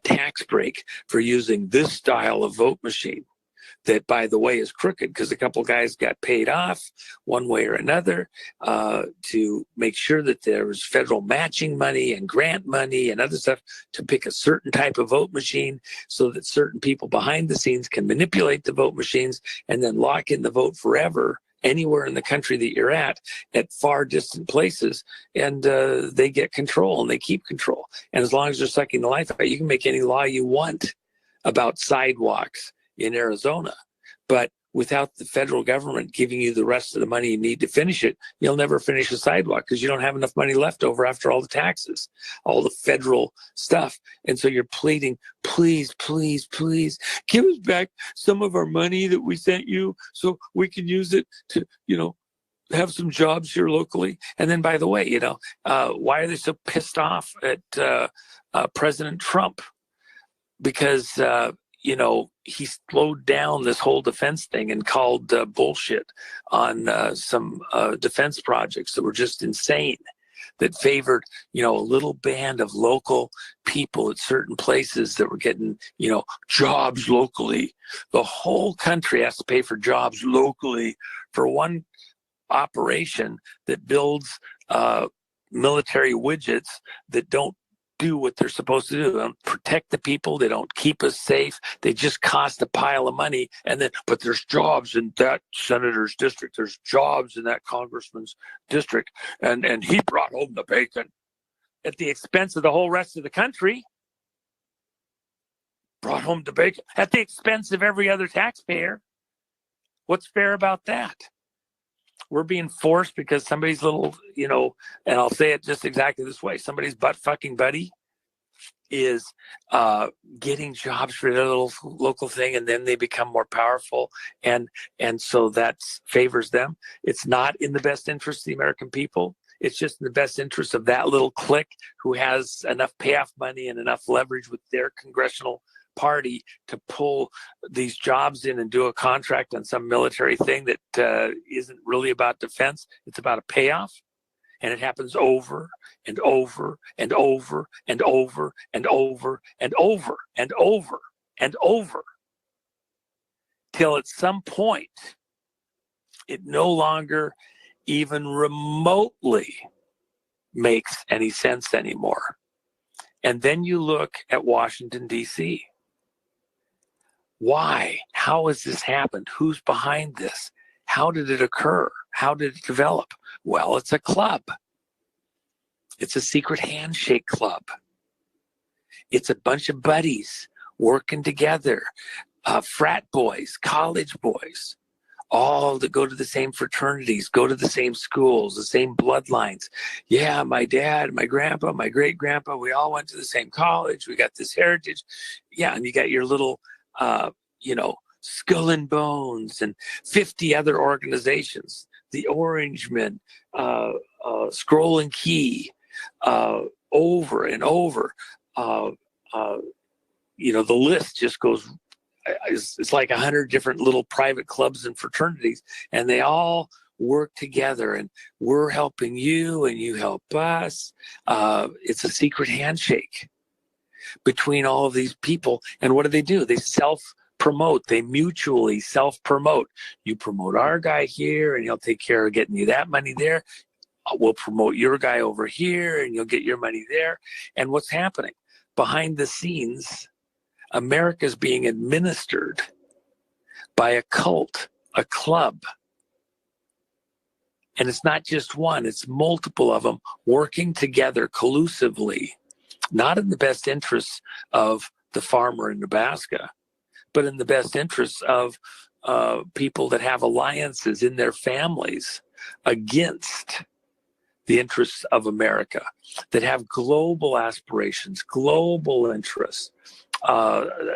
tax break for using this style of vote machine. That, by the way, is crooked because a couple guys got paid off one way or another to make sure that there was federal matching money and grant money and other stuff to pick a certain type of vote machine so that certain people behind the scenes can manipulate the vote machines and then lock in the vote forever anywhere in the country that you're at far distant places. And they get control and they keep control. And as long as they're sucking the life out, you can make any law you want about sidewalks in Arizona, but without the federal government giving you the rest of the money you need to finish it, you'll never finish a sidewalk because you don't have enough money left over after all the taxes, all the federal stuff. And so you're pleading, please, please, please give us back some of our money that we sent you so we can use it to, have some jobs here locally. And then, by the way, why are they so pissed off at President Trump? Because, he slowed down this whole defense thing and called bullshit on some defense projects that were just insane, that favored, a little band of local people at certain places that were getting, jobs locally. The whole country has to pay for jobs locally for one operation that builds military widgets that don't do what they're supposed to do. They don't protect the people. They don't keep us safe. They just cost a pile of money. But there's jobs in that senator's district. There's jobs in that congressman's district. And he brought home the bacon at the expense of the whole rest of the country. Brought home the bacon at the expense of every other taxpayer. What's fair about that? We're being forced because somebody's little, and I'll say it just exactly this way. Somebody's butt fucking buddy is getting jobs for their little local thing, and then they become more powerful. And so that favors them. It's not in the best interest of the American people. It's just in the best interest of that little clique who has enough payoff money and enough leverage with their congressional party to pull these jobs in and do a contract on some military thing that isn't really about defense. It's about a payoff. And it happens over and over and over and over and over and over and over and over till at some point it no longer even remotely makes any sense anymore. And then you look at Washington, D.C. Why? How has this happened? Who's behind this? How did it occur? How did it develop? Well, it's a club. It's a secret handshake club. It's a bunch of buddies working together, frat boys, college boys, all that go to the same fraternities, go to the same schools, the same bloodlines. Yeah, my dad, my grandpa, my great-grandpa, we all went to the same college. We got this heritage. Yeah, and you got your little Skull and Bones and 50 other organizations, the Orangemen, Scroll and Key, over and over. The list just goes, it's like 100 different little private clubs and fraternities, and they all work together, and we're helping you and you help us. It's a secret handshake between all of these people. And what do? They self-promote. They mutually self-promote. You promote our guy here, and he'll take care of getting you that money there. We'll promote your guy over here, and you'll get your money there. And what's happening? Behind the scenes, America's being administered by a cult, a club. And it's not just one, it's multiple of them working together collusively, not in the best interests of the farmer in Nebraska, but in the best interests of people that have alliances in their families against the interests of America, that have global aspirations, global interests.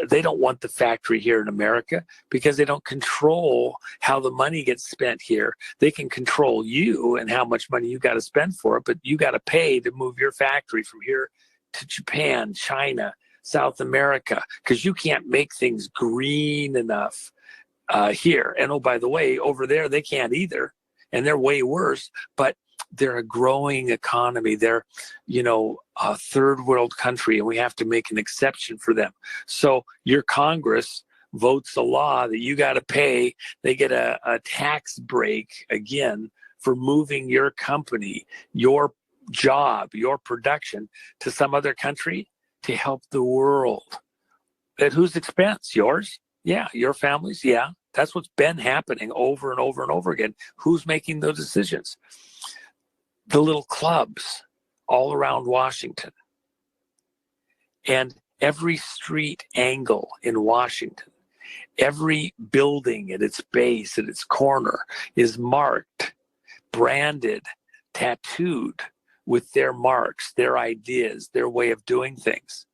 They don't want the factory here in America because they don't control how the money gets spent here. They can control you and how much money you got to spend for it, but you got to pay to move your factory from here to Japan, China, South America, because you can't make things green enough here. And oh, by the way, over there, they can't either. And they're way worse, but they're a growing economy. They're, a third world country, and we have to make an exception for them. So your Congress votes a law that you got to pay. They get a tax break again for moving your company, your job, your production to some other country to help the world. At whose expense? Yours? Yeah. Your family's? Yeah. That's what's been happening over and over and over again. Who's making those decisions? The little clubs all around Washington. And every street angle in Washington, every building at its base, at its corner, is marked, branded, tattooed with their marks, their ideas, their way of doing things.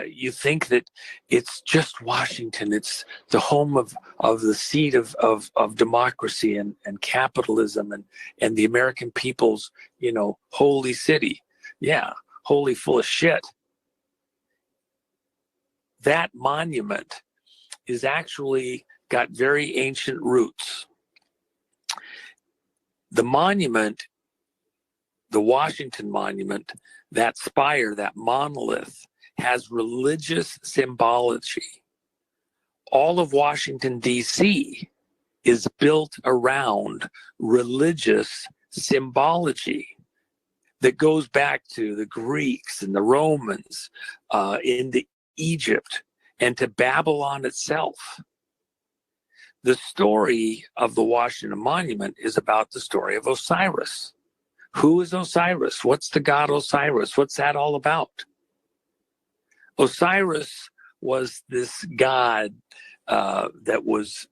You think that it's just Washington. It's the home of the seat of democracy and capitalism and the American people's, holy city. Yeah, holy full of shit. That monument is actually got very ancient roots. The monument, the Washington Monument, that spire, that monolith, has religious symbology. All of Washington, D.C. is built around religious symbology that goes back to the Greeks and the Romans, into Egypt, and to Babylon itself. The story of the Washington Monument is about the story of Osiris. Who is Osiris? What's the god Osiris? What's that all about? Osiris was this god that was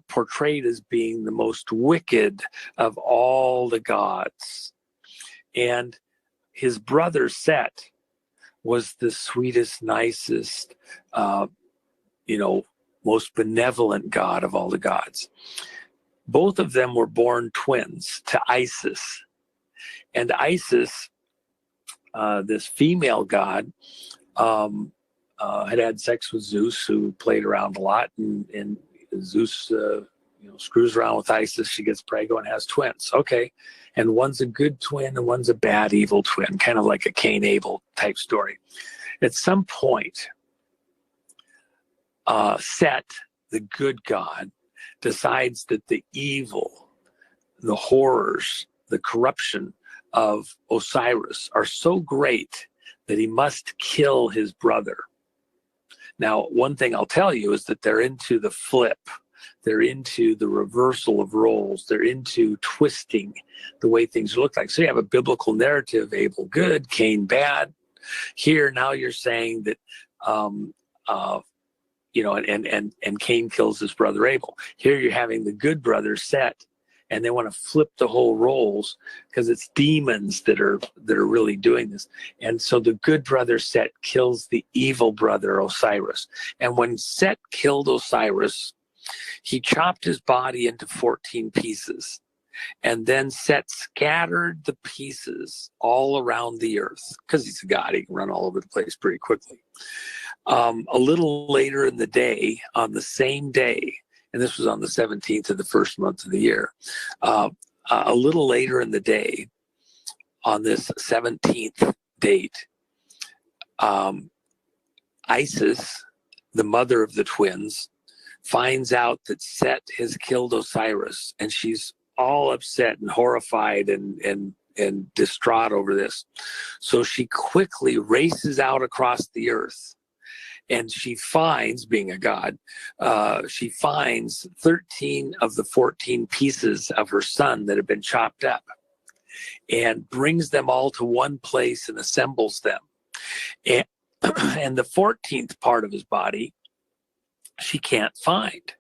portrayed as being the most wicked of all the gods. And his brother Set was the sweetest, nicest, most benevolent god of all the gods. Both of them were born twins to Isis. And Isis, this female god, had sex with Zeus, who played around a lot, and Zeus, screws around with Isis. She gets pregnant and has twins. Okay, and one's a good twin and one's a bad, evil twin, kind of like a Cain-Abel type story. At some point, Set, the good god, decides that the evil, the horrors, the corruption of Osiris are so great that he must kill his brother. Now, one thing I'll tell you is that they're into the flip. They're into the reversal of roles. They're into twisting the way things look like. So you have a biblical narrative, Abel good, Cain bad. Here, now you're saying that, and Cain kills his brother Abel. Here you're having the good brother Set, and they want to flip the whole roles because it's demons that are really doing this. And so the good brother Set kills the evil brother Osiris. And when Set killed Osiris, he chopped his body into 14 pieces. And then Set scattered the pieces all around the earth because he's a god. He can run all over the place pretty quickly. A little later in the day, on the same day, and this was on the 17th of the first month of the year. A little later in the day, on this 17th date, Isis, the mother of the twins, finds out that Set has killed Osiris, and she's all upset and horrified and distraught over this. So she quickly races out across the earth, and she finds, being a god, she finds 13 of the 14 pieces of her son that have been chopped up, and brings them all to one place and assembles them. And the 14th part of his body she can't find,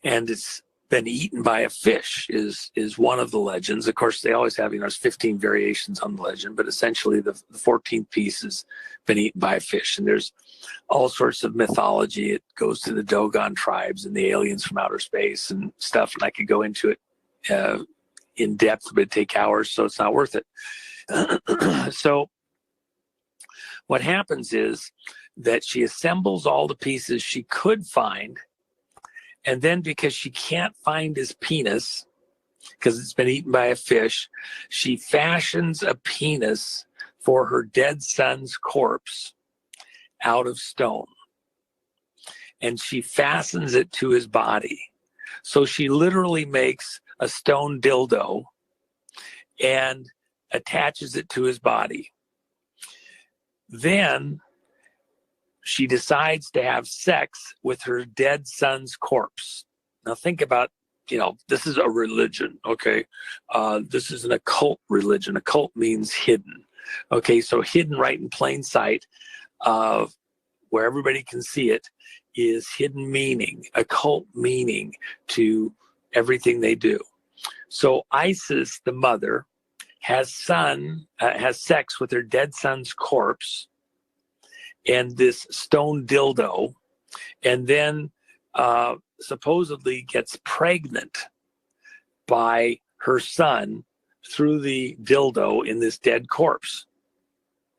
and it's been eaten by a fish is one of the legends. Of course, they always have, there's 15 variations on the legend, but essentially the 14th piece has been eaten by a fish. And there's all sorts of mythology. It goes to the Dogon tribes and the aliens from outer space and stuff, and I could go into it in depth, but it'd take hours, so it's not worth it. So what happens is that she assembles all the pieces she could find, and then because she can't find his penis, because it's been eaten by a fish, she fashions a penis for her dead son's corpse out of stone. And she fastens it to his body. So she literally makes a stone dildo and attaches it to his body. Then she decides to have sex with her dead son's corpse. Now think about, this is a religion, okay? This is an occult religion. Occult means hidden. Okay, so hidden right in plain sight, where everybody can see it, is hidden meaning, occult meaning to everything they do. So Isis, the mother, has sex with her dead son's corpse and this stone dildo, and then supposedly gets pregnant by her son through the dildo in this dead corpse.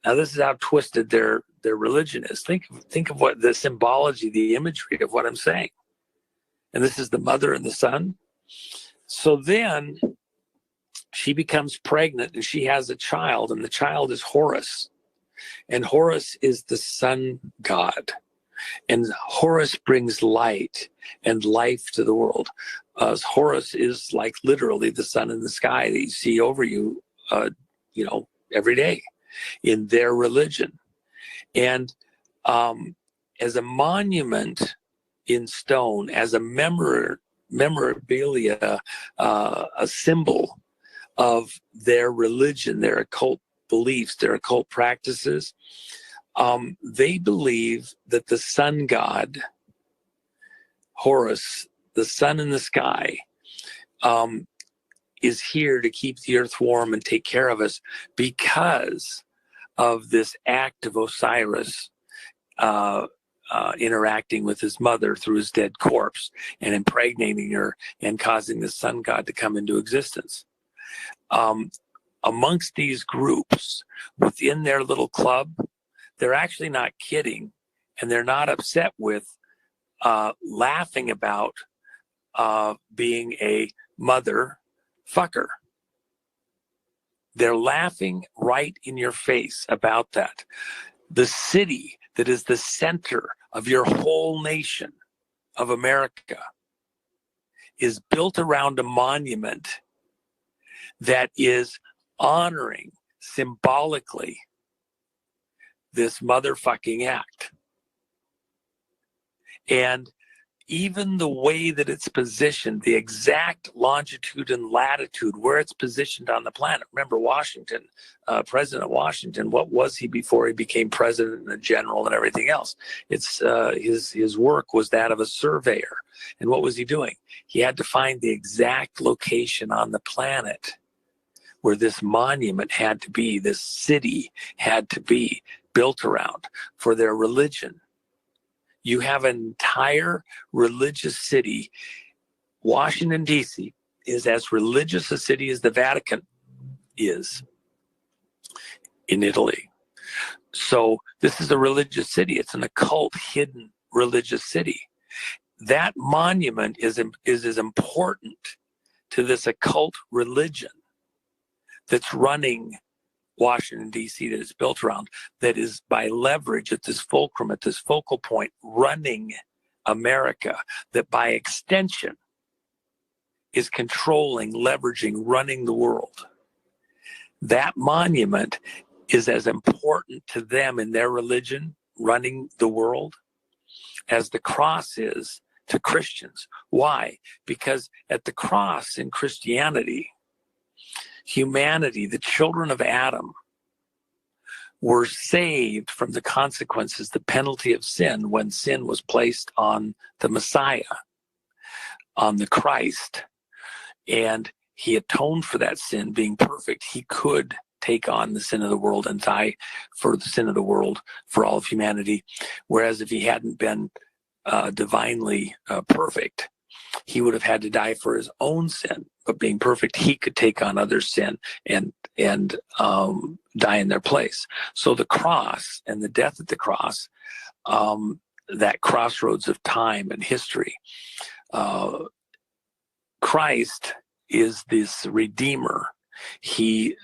Now this is how twisted their religion is. Think of what the symbology, the imagery of what I'm saying. And this is the mother and the son. So then she becomes pregnant and she has a child, and the child is Horus. And Horus is the sun god. And Horus brings light and life to the world. Horus is like literally the sun in the sky that you see over you, every day in their religion. And as a monument in stone, as a memorabilia, a symbol of their religion, their occult beliefs, their occult practices, they believe that the sun god, Horus, the sun in the sky, is here to keep the earth warm and take care of us because of this act of Osiris interacting with his mother through his dead corpse and impregnating her and causing the sun god to come into existence. Amongst these groups within their little club, they're actually not kidding, and they're not upset with laughing about being a mother fucker. They're laughing right in your face about that. The city that is the center of your whole nation of America is built around a monument that is honoring symbolically this motherfucking act. And even the way that it's positioned, the exact longitude and latitude where it's positioned on the planet. Remember Washington, President Washington, what was he before he became president and a general and everything else? It's his work was that of a surveyor. And what was he doing? He had to find the exact location on the planet where this monument had to be, this city had to be built around for their religion. You have an entire religious city. Washington, D.C. is as religious a city as the Vatican is in Italy. So this is a religious city. It's an occult, hidden religious city. that monument is as important to this occult religion that's running Washington, D.C., that it's built around, that is by leverage at this fulcrum, at this focal point, running America, that by extension is controlling, leveraging, running the world. That monument is as important to them in their religion, running the world, as the cross is to Christians. Why? Because at the cross in Christianity, humanity, the children of Adam, were saved from the consequences, the penalty of sin, when sin was placed on the Messiah, on the Christ. And he atoned for that sin, being perfect. He could take on the sin of the world and die for the sin of the world, for all of humanity. Whereas if he hadn't been divinely perfect, he would have had to die for his own sin. But being perfect, he could take on others' sin and die in their place. So the cross and the death at the cross, that crossroads of time and history, Christ is this Redeemer. He,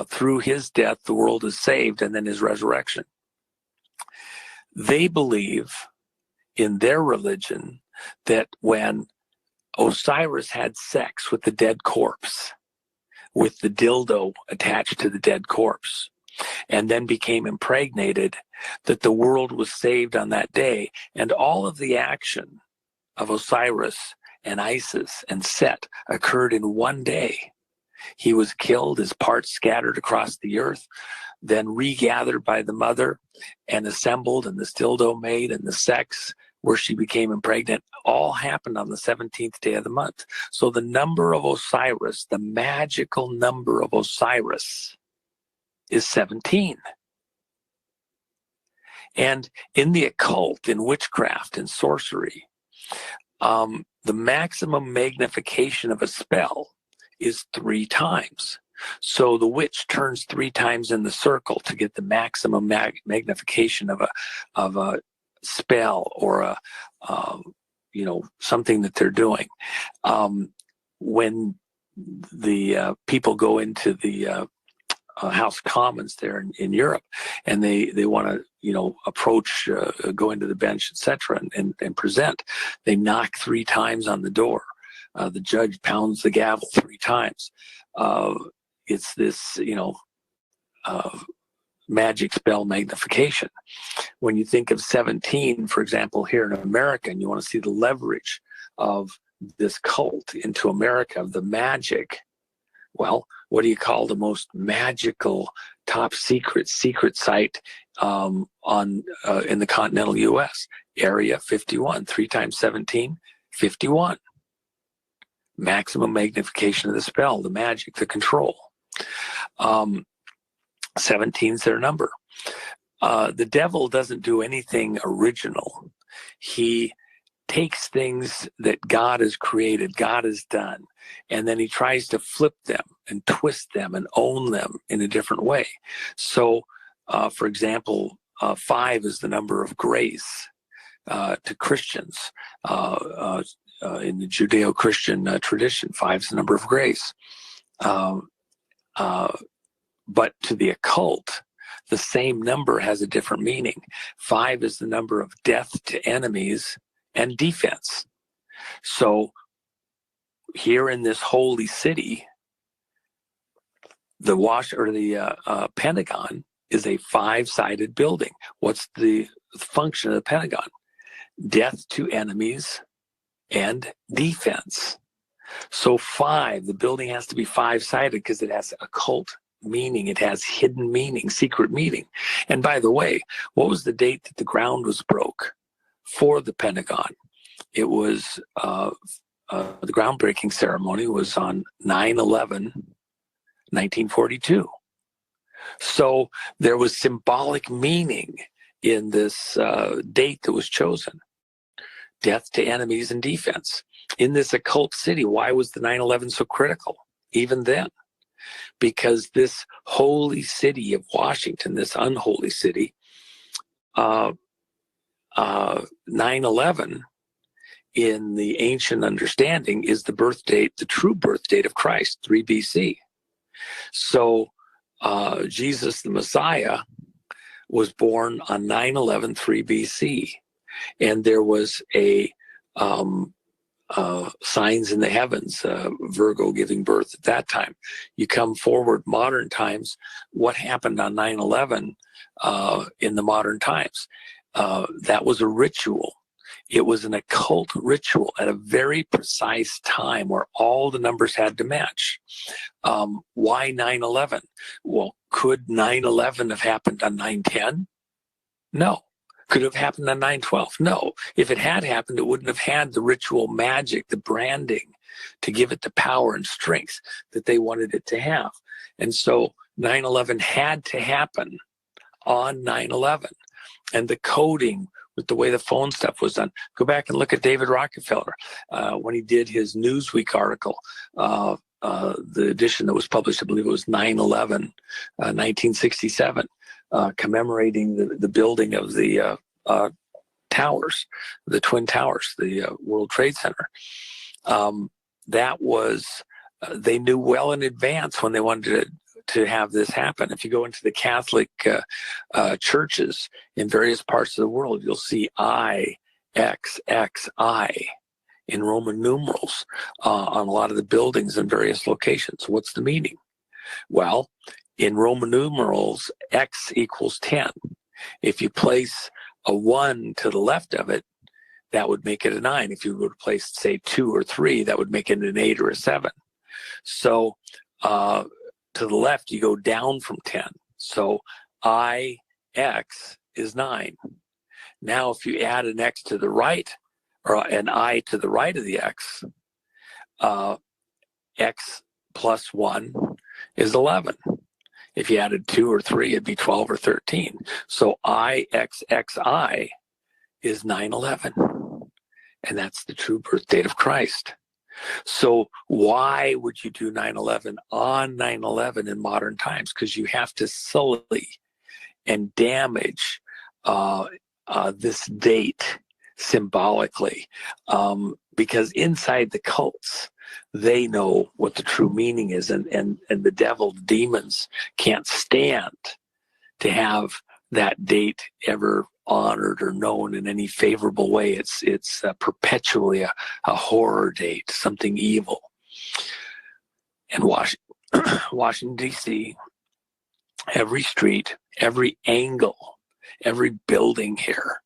through his death, the world is saved, and then his resurrection. They believe in their religion that when Osiris had sex with the dead corpse, with the dildo attached to the dead corpse, and then became impregnated, that the world was saved on that day. And all of the action of Osiris and Isis and Set occurred in one day. He was killed, his parts scattered across the earth, then regathered by the mother and assembled, and the dildo made, and the sex where she became impregnant, all happened on the 17th day of the month. So the number of Osiris, the magical number of Osiris, is 17. And in the occult, in witchcraft, in sorcery, the maximum magnification of a spell is 3 times. So the witch turns 3 times in the circle to get the maximum magnification of a spell or a something that they're doing. When the people go into the House of Commons there in Europe, and they want to approach, go into the bench, etc., and present, they knock 3 times on the door. The judge pounds the gavel 3 times. It's this magic spell magnification. When you think of 17, for example, here in America, and you want to see the leverage of this cult into America, of the magic, well, what do you call the most magical, top secret site in the continental U.S.? Area 51. 3 times 17, 51. Maximum magnification of the spell, the magic, the control. 17's their number. The devil doesn't do anything original. He takes things that God has created, God has done, and then he tries to flip them and twist them and own them in a different way. So, for example, 5 is the number of grace to Christians. In the Judeo-Christian tradition, 5 is the number of grace. But to the occult, the same number has a different meaning. 5 is the number of death to enemies and defense. So here in this holy city, the Pentagon is a 5-sided building. What's the function of the Pentagon? Death to enemies and defense. So 5, the building has to be 5-sided because it has occult meaning. It has hidden meaning, secret meaning. And by the way, what was the date that the ground was broke for the Pentagon? It was the groundbreaking ceremony was on 9/11, 1942. So there was symbolic meaning in this date that was chosen. Death to enemies and defense. In this occult city, why was the 9/11 so critical even then? Because this holy city of Washington, this unholy city, 9/11 in the ancient understanding is the birth date, the true birth date of Christ, 3 BC. So Jesus, the Messiah, was born on 9/11, 3 BC. And there was a signs in the heavens, Virgo giving birth at that time. You come forward modern times, what happened on 9/11 in the modern times? That was a ritual. It was an occult ritual at a very precise time where all the numbers had to match. Why 9/11? Well, could 9/11 have happened on 9/10? No. Could it have happened on 9/12? No. If it had happened, it wouldn't have had the ritual magic, the branding, to give it the power and strength that they wanted it to have. And so 9/11 had to happen on 9/11. And the coding with the way the phone stuff was done. Go back and look at David Rockefeller when he did his Newsweek article, the edition that was published, I believe it was 9/11, 1967, commemorating the building of the towers, the Twin Towers, the World Trade Center. That was, they knew well in advance when they wanted to have this happen. If you go into the Catholic churches in various parts of the world, you'll see IXXI in Roman numerals on a lot of the buildings in various locations. What's the meaning? Well, in Roman numerals, X equals 10. If you place a 1 to the left of it, that would make it a 9. If you were to place, say, 2 or 3, that would make it an 8 or a 7. So to the left, you go down from 10. So IX is 9. Now, if you add an X to the right, or an I to the right of the X, X plus 1 is 11. If you added 2 or 3, it'd be 12 or 13. So IXXI is 9/11. And that's the true birth date of Christ. So why would you do 9/11 on 9/11 in modern times? Because you have to sully and damage this date symbolically, because inside the cults, they know what the true meaning is, and the devil, demons can't stand to have that date ever honored or known in any favorable way. It's perpetually a horror date, something evil. And Washington, D.C., every street, every angle, every building here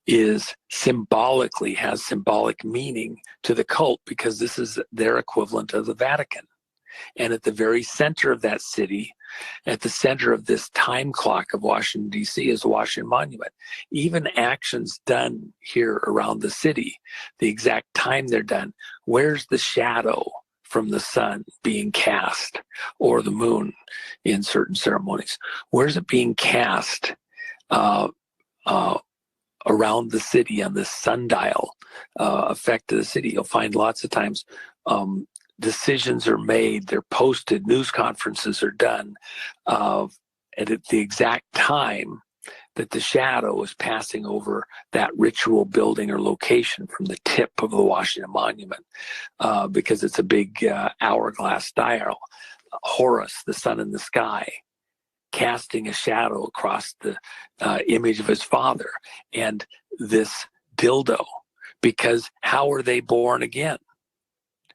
is symbolically, has symbolic meaning to the cult, because this is their equivalent of the Vatican. And at the very center of that city, at the center of this time clock of Washington, D.C., is the Washington Monument. Even actions done here around the city, the exact time they're done, where's the shadow from the sun being cast, or the moon in certain ceremonies? Where's it being cast around the city on this sundial effect of the city? You'll find lots of times decisions are made, they're posted, news conferences are done, and at the exact time that the shadow is passing over that ritual building or location from the tip of the Washington Monument, because it's a big hourglass dial. Horus, the sun in the sky, casting a shadow across the image of his father, and this dildo, because how are they born again?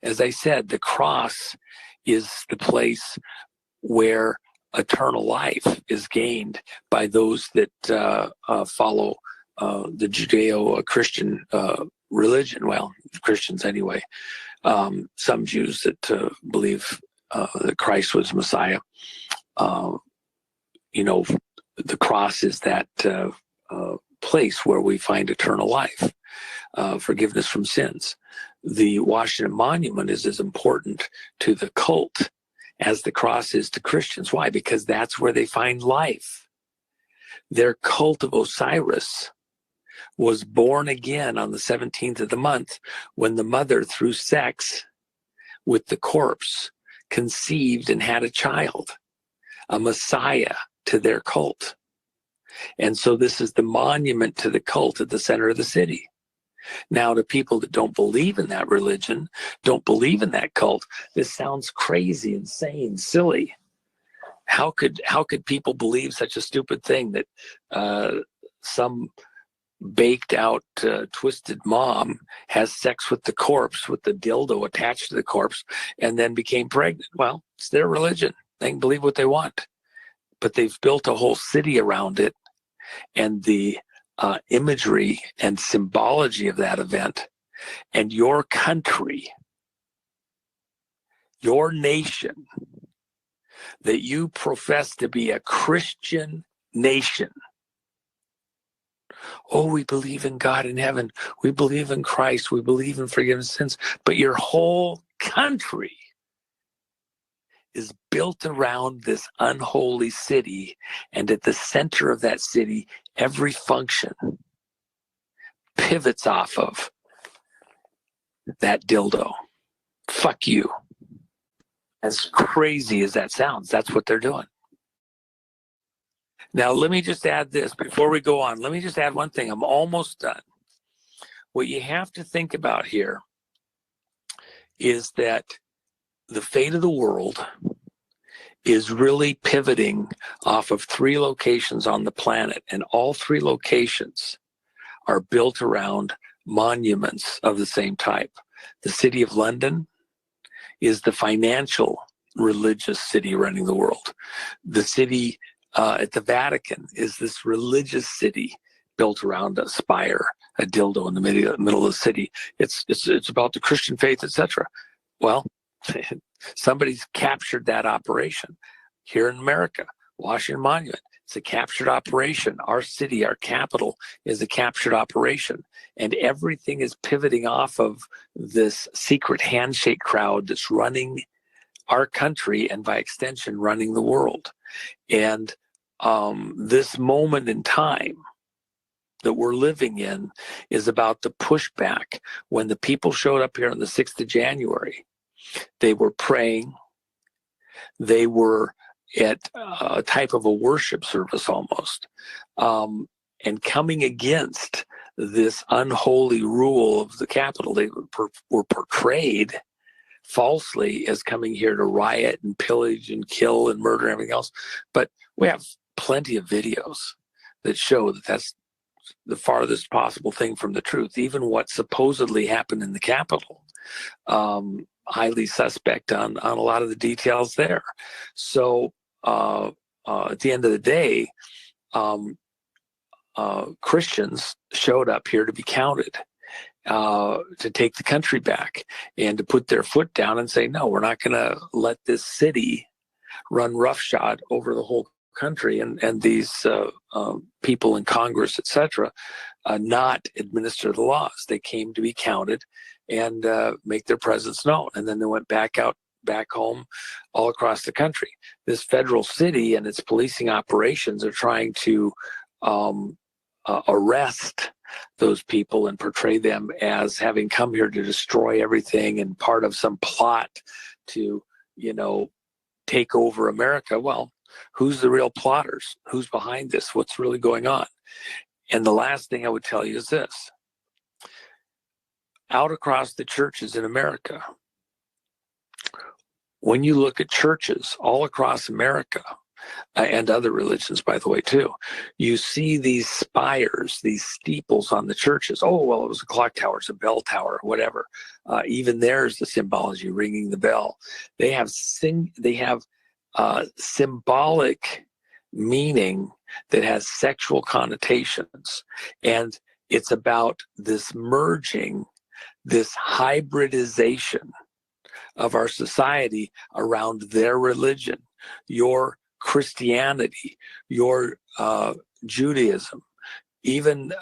As I said, the cross is the place where eternal life is gained by those that follow the Judeo-Christian religion. Well, Christians anyway. Some Jews that believe that Christ was Messiah. The cross is that place where we find eternal life, forgiveness from sins. The Washington Monument is as important to the cult as the cross is to Christians. Why? Because that's where they find life. Their cult of Osiris was born again on the 17th of the month, when the mother, through sex with the corpse, conceived and had a child, a Messiah to their cult. And so this is the monument to the cult at the center of the city. Now, to people that don't believe in that religion, don't believe in that cult, this sounds crazy, insane, silly. How could people believe such a stupid thing that some baked out twisted mom has sex with the corpse, with the dildo attached to the corpse, and then became pregnant? Well, it's their religion. They can believe what they want, but they've built a whole city around it, and the imagery and symbology of that event, and your country, your nation, that you profess to be a Christian nation. Oh, we believe in God in heaven. We believe in Christ. We believe in forgiveness of sins. But your whole country is built around this unholy city. And at the center of that city, every function pivots off of that dildo. Fuck you. As crazy as that sounds, that's what they're doing. Now, let me just add this before we go on. Let me just add one thing. I'm almost done. What you have to think about here is that the fate of the world is really pivoting off of 3 locations on the planet, and all 3 locations are built around monuments of the same type. The city of London is the financial, religious city running the world. The city at the Vatican is this religious city built around a spire, a dildo in the middle of the city. It's about the Christian faith, etc. Well, somebody's captured that operation. Here in America, Washington Monument, it's a captured operation. Our city, our capital, is a captured operation. And everything is pivoting off of this secret handshake crowd that's running our country and by extension running the world. And this moment in time that we're living in is about the pushback. When the people showed up here on the 6th of January, they were praying. They were at a type of a worship service almost, and coming against this unholy rule of the Capitol. They were portrayed falsely as coming here to riot and pillage and kill and murder and everything else. But we have plenty of videos that show that that's the farthest possible thing from the truth. Even what supposedly happened in the Capitol, highly suspect on a lot of the details there. So at the end of the day, Christians showed up here to be counted, to take the country back and to put their foot down and say, no, we're not going to let this city run roughshod over the whole country and these people in Congress, etc., not administer the laws. They came to be counted and make their presence known. And then they went back home all across the country. This federal city and its policing operations are trying to arrest those people and portray them as having come here to destroy everything and part of some plot to, take over America. Well, who's the real plotters? Who's behind this? What's really going on? And the last thing I would tell you is this. Out across the churches in America, when you look at churches all across America, and other religions, by the way, too, you see these spires, these steeples on the churches. Oh, well, it was a clock tower, it's a bell tower, whatever. Even there's the symbology, ringing the bell. They have symbolic meaning that has sexual connotations. And it's about this merging, this hybridization of our society around their religion, your Christianity, your Judaism, even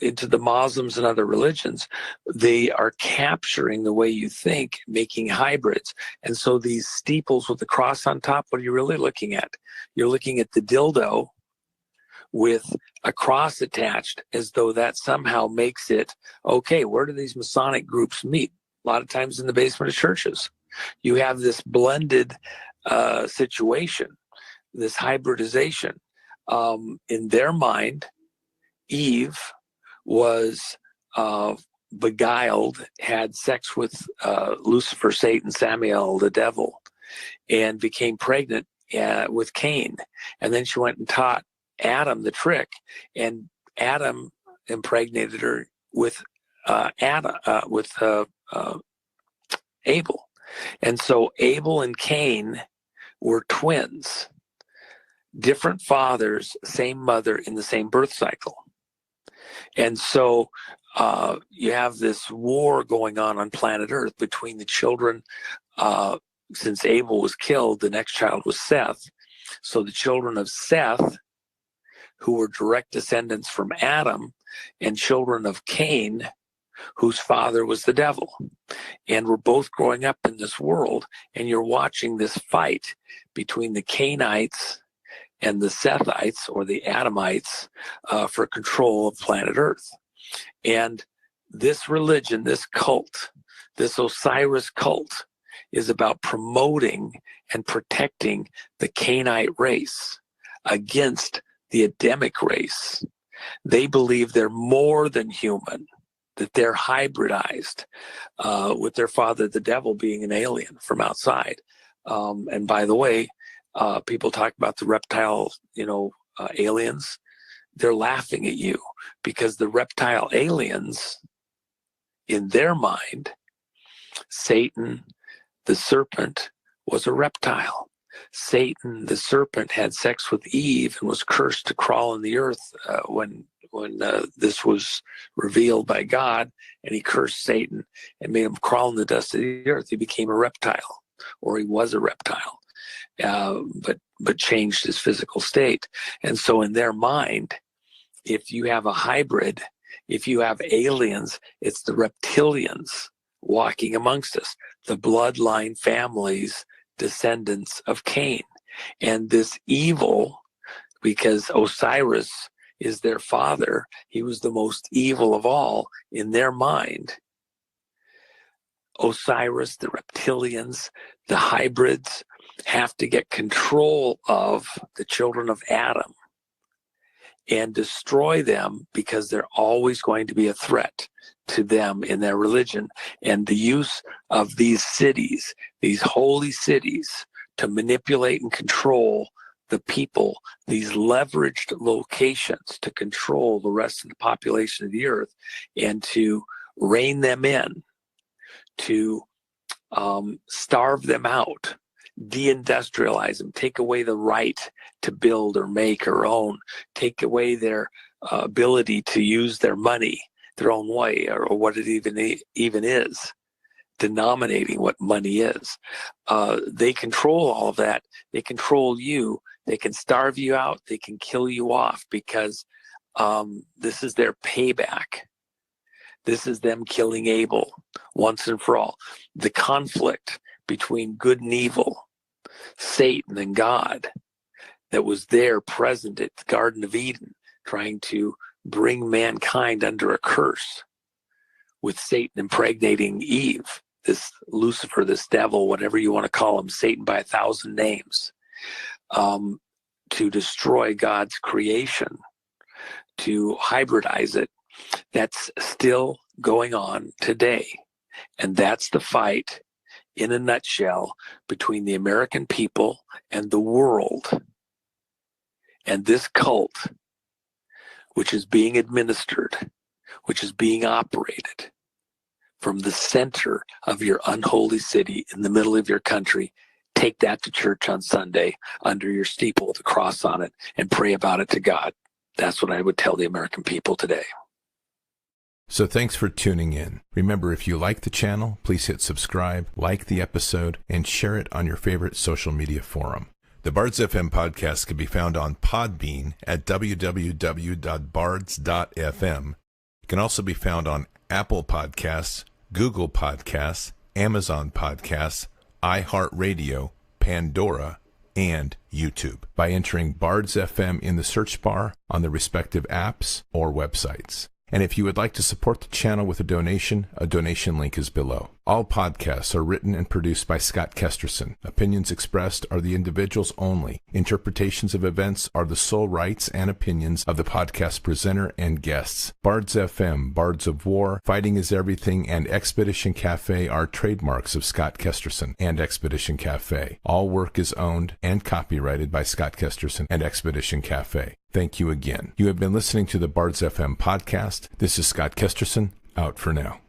into the Muslims and other religions. They are capturing the way you think, making hybrids. And so these steeples with the cross on top, what are you really looking at? You're looking at the dildo with a cross attached, as though that somehow makes it okay. Where do these Masonic groups meet? A lot of times in the basement of churches. You have this blended situation, this hybridization. In their mind, Eve was beguiled, had sex with Lucifer, Satan, Samael, the devil, and became pregnant with Cain. And then she went and taught Adam the trick, and Adam impregnated her with Abel. And so Abel and Cain were twins, different fathers, same mother in the same birth cycle. And so you have this war going on planet Earth between the children. Since Abel was killed, the next child was Seth. So the children of Seth, who were direct descendants from Adam, and children of Cain, whose father was the devil. And we're both growing up in this world, and you're watching this fight between the Cainites and the Sethites, or the Adamites, for control of planet Earth. And this religion, this cult, this Osiris cult, is about promoting and protecting the Cainite race against the Adamic race. They believe they're more than human, that they're hybridized, with their father, the devil, being an alien from outside. And by the way, people talk about the reptile, aliens. They're laughing at you, because the reptile aliens, in their mind, Satan, the serpent, was a reptile. Satan, the serpent, had sex with Eve and was cursed to crawl on the earth when this was revealed by God, and he cursed Satan and made him crawl in the dust of the earth. He became a reptile, or he was a reptile, but changed his physical state. And so in their mind, if you have a hybrid, if you have aliens, it's the reptilians walking amongst us, the bloodline families, descendants of Cain. And this evil, because Osiris is their father, he was the most evil of all in their mind. Osiris, the reptilians, the hybrids, have to get control of the children of Adam and destroy them, because they're always going to be a threat to them in their religion. And the use of these cities, these holy cities, to manipulate and control the people, these leveraged locations to control the rest of the population of the earth and to rein them in, to starve them out, deindustrialize them, take away the right to build or make or own, take away their ability to use their money their own way, or what it even is, denominating what money is. They control all of that. They control you. They can starve you out. They can kill you off, because this is their payback. This is them killing Abel once and for all. The conflict between good and evil, Satan and God, that was there present at the Garden of Eden, trying to bring mankind under a curse, with Satan impregnating Eve, this Lucifer, this devil, whatever you want to call him, Satan by 1,000 names, to destroy God's creation, to hybridize it. That's still going on today. And that's the fight, in a nutshell, between the American people and the world. And this cult, which is being administered, which is being operated from the center of your unholy city in the middle of your country, take that to church on Sunday under your steeple with a cross on it and pray about it to God. That's what I would tell the American people today. So thanks for tuning in. Remember, if you like the channel, please hit subscribe, like the episode, and share it on your favorite social media forum. The Bards FM podcast can be found on Podbean at www.bards.fm. It can also be found on Apple Podcasts, Google Podcasts, Amazon Podcasts, iHeartRadio, Pandora, and YouTube by entering Bards FM in the search bar on the respective apps or websites. And if you would like to support the channel with a donation link is below. All podcasts are written and produced by Scott Kesterson. Opinions expressed are the individual's only. Interpretations of events are the sole rights and opinions of the podcast presenter and guests. Bards FM, Bards of War, Fighting is Everything, and Expedition Cafe are trademarks of Scott Kesterson and Expedition Cafe. All work is owned and copyrighted by Scott Kesterson and Expedition Cafe. Thank you again. You have been listening to the Bards FM podcast. This is Scott Kesterson, out for now.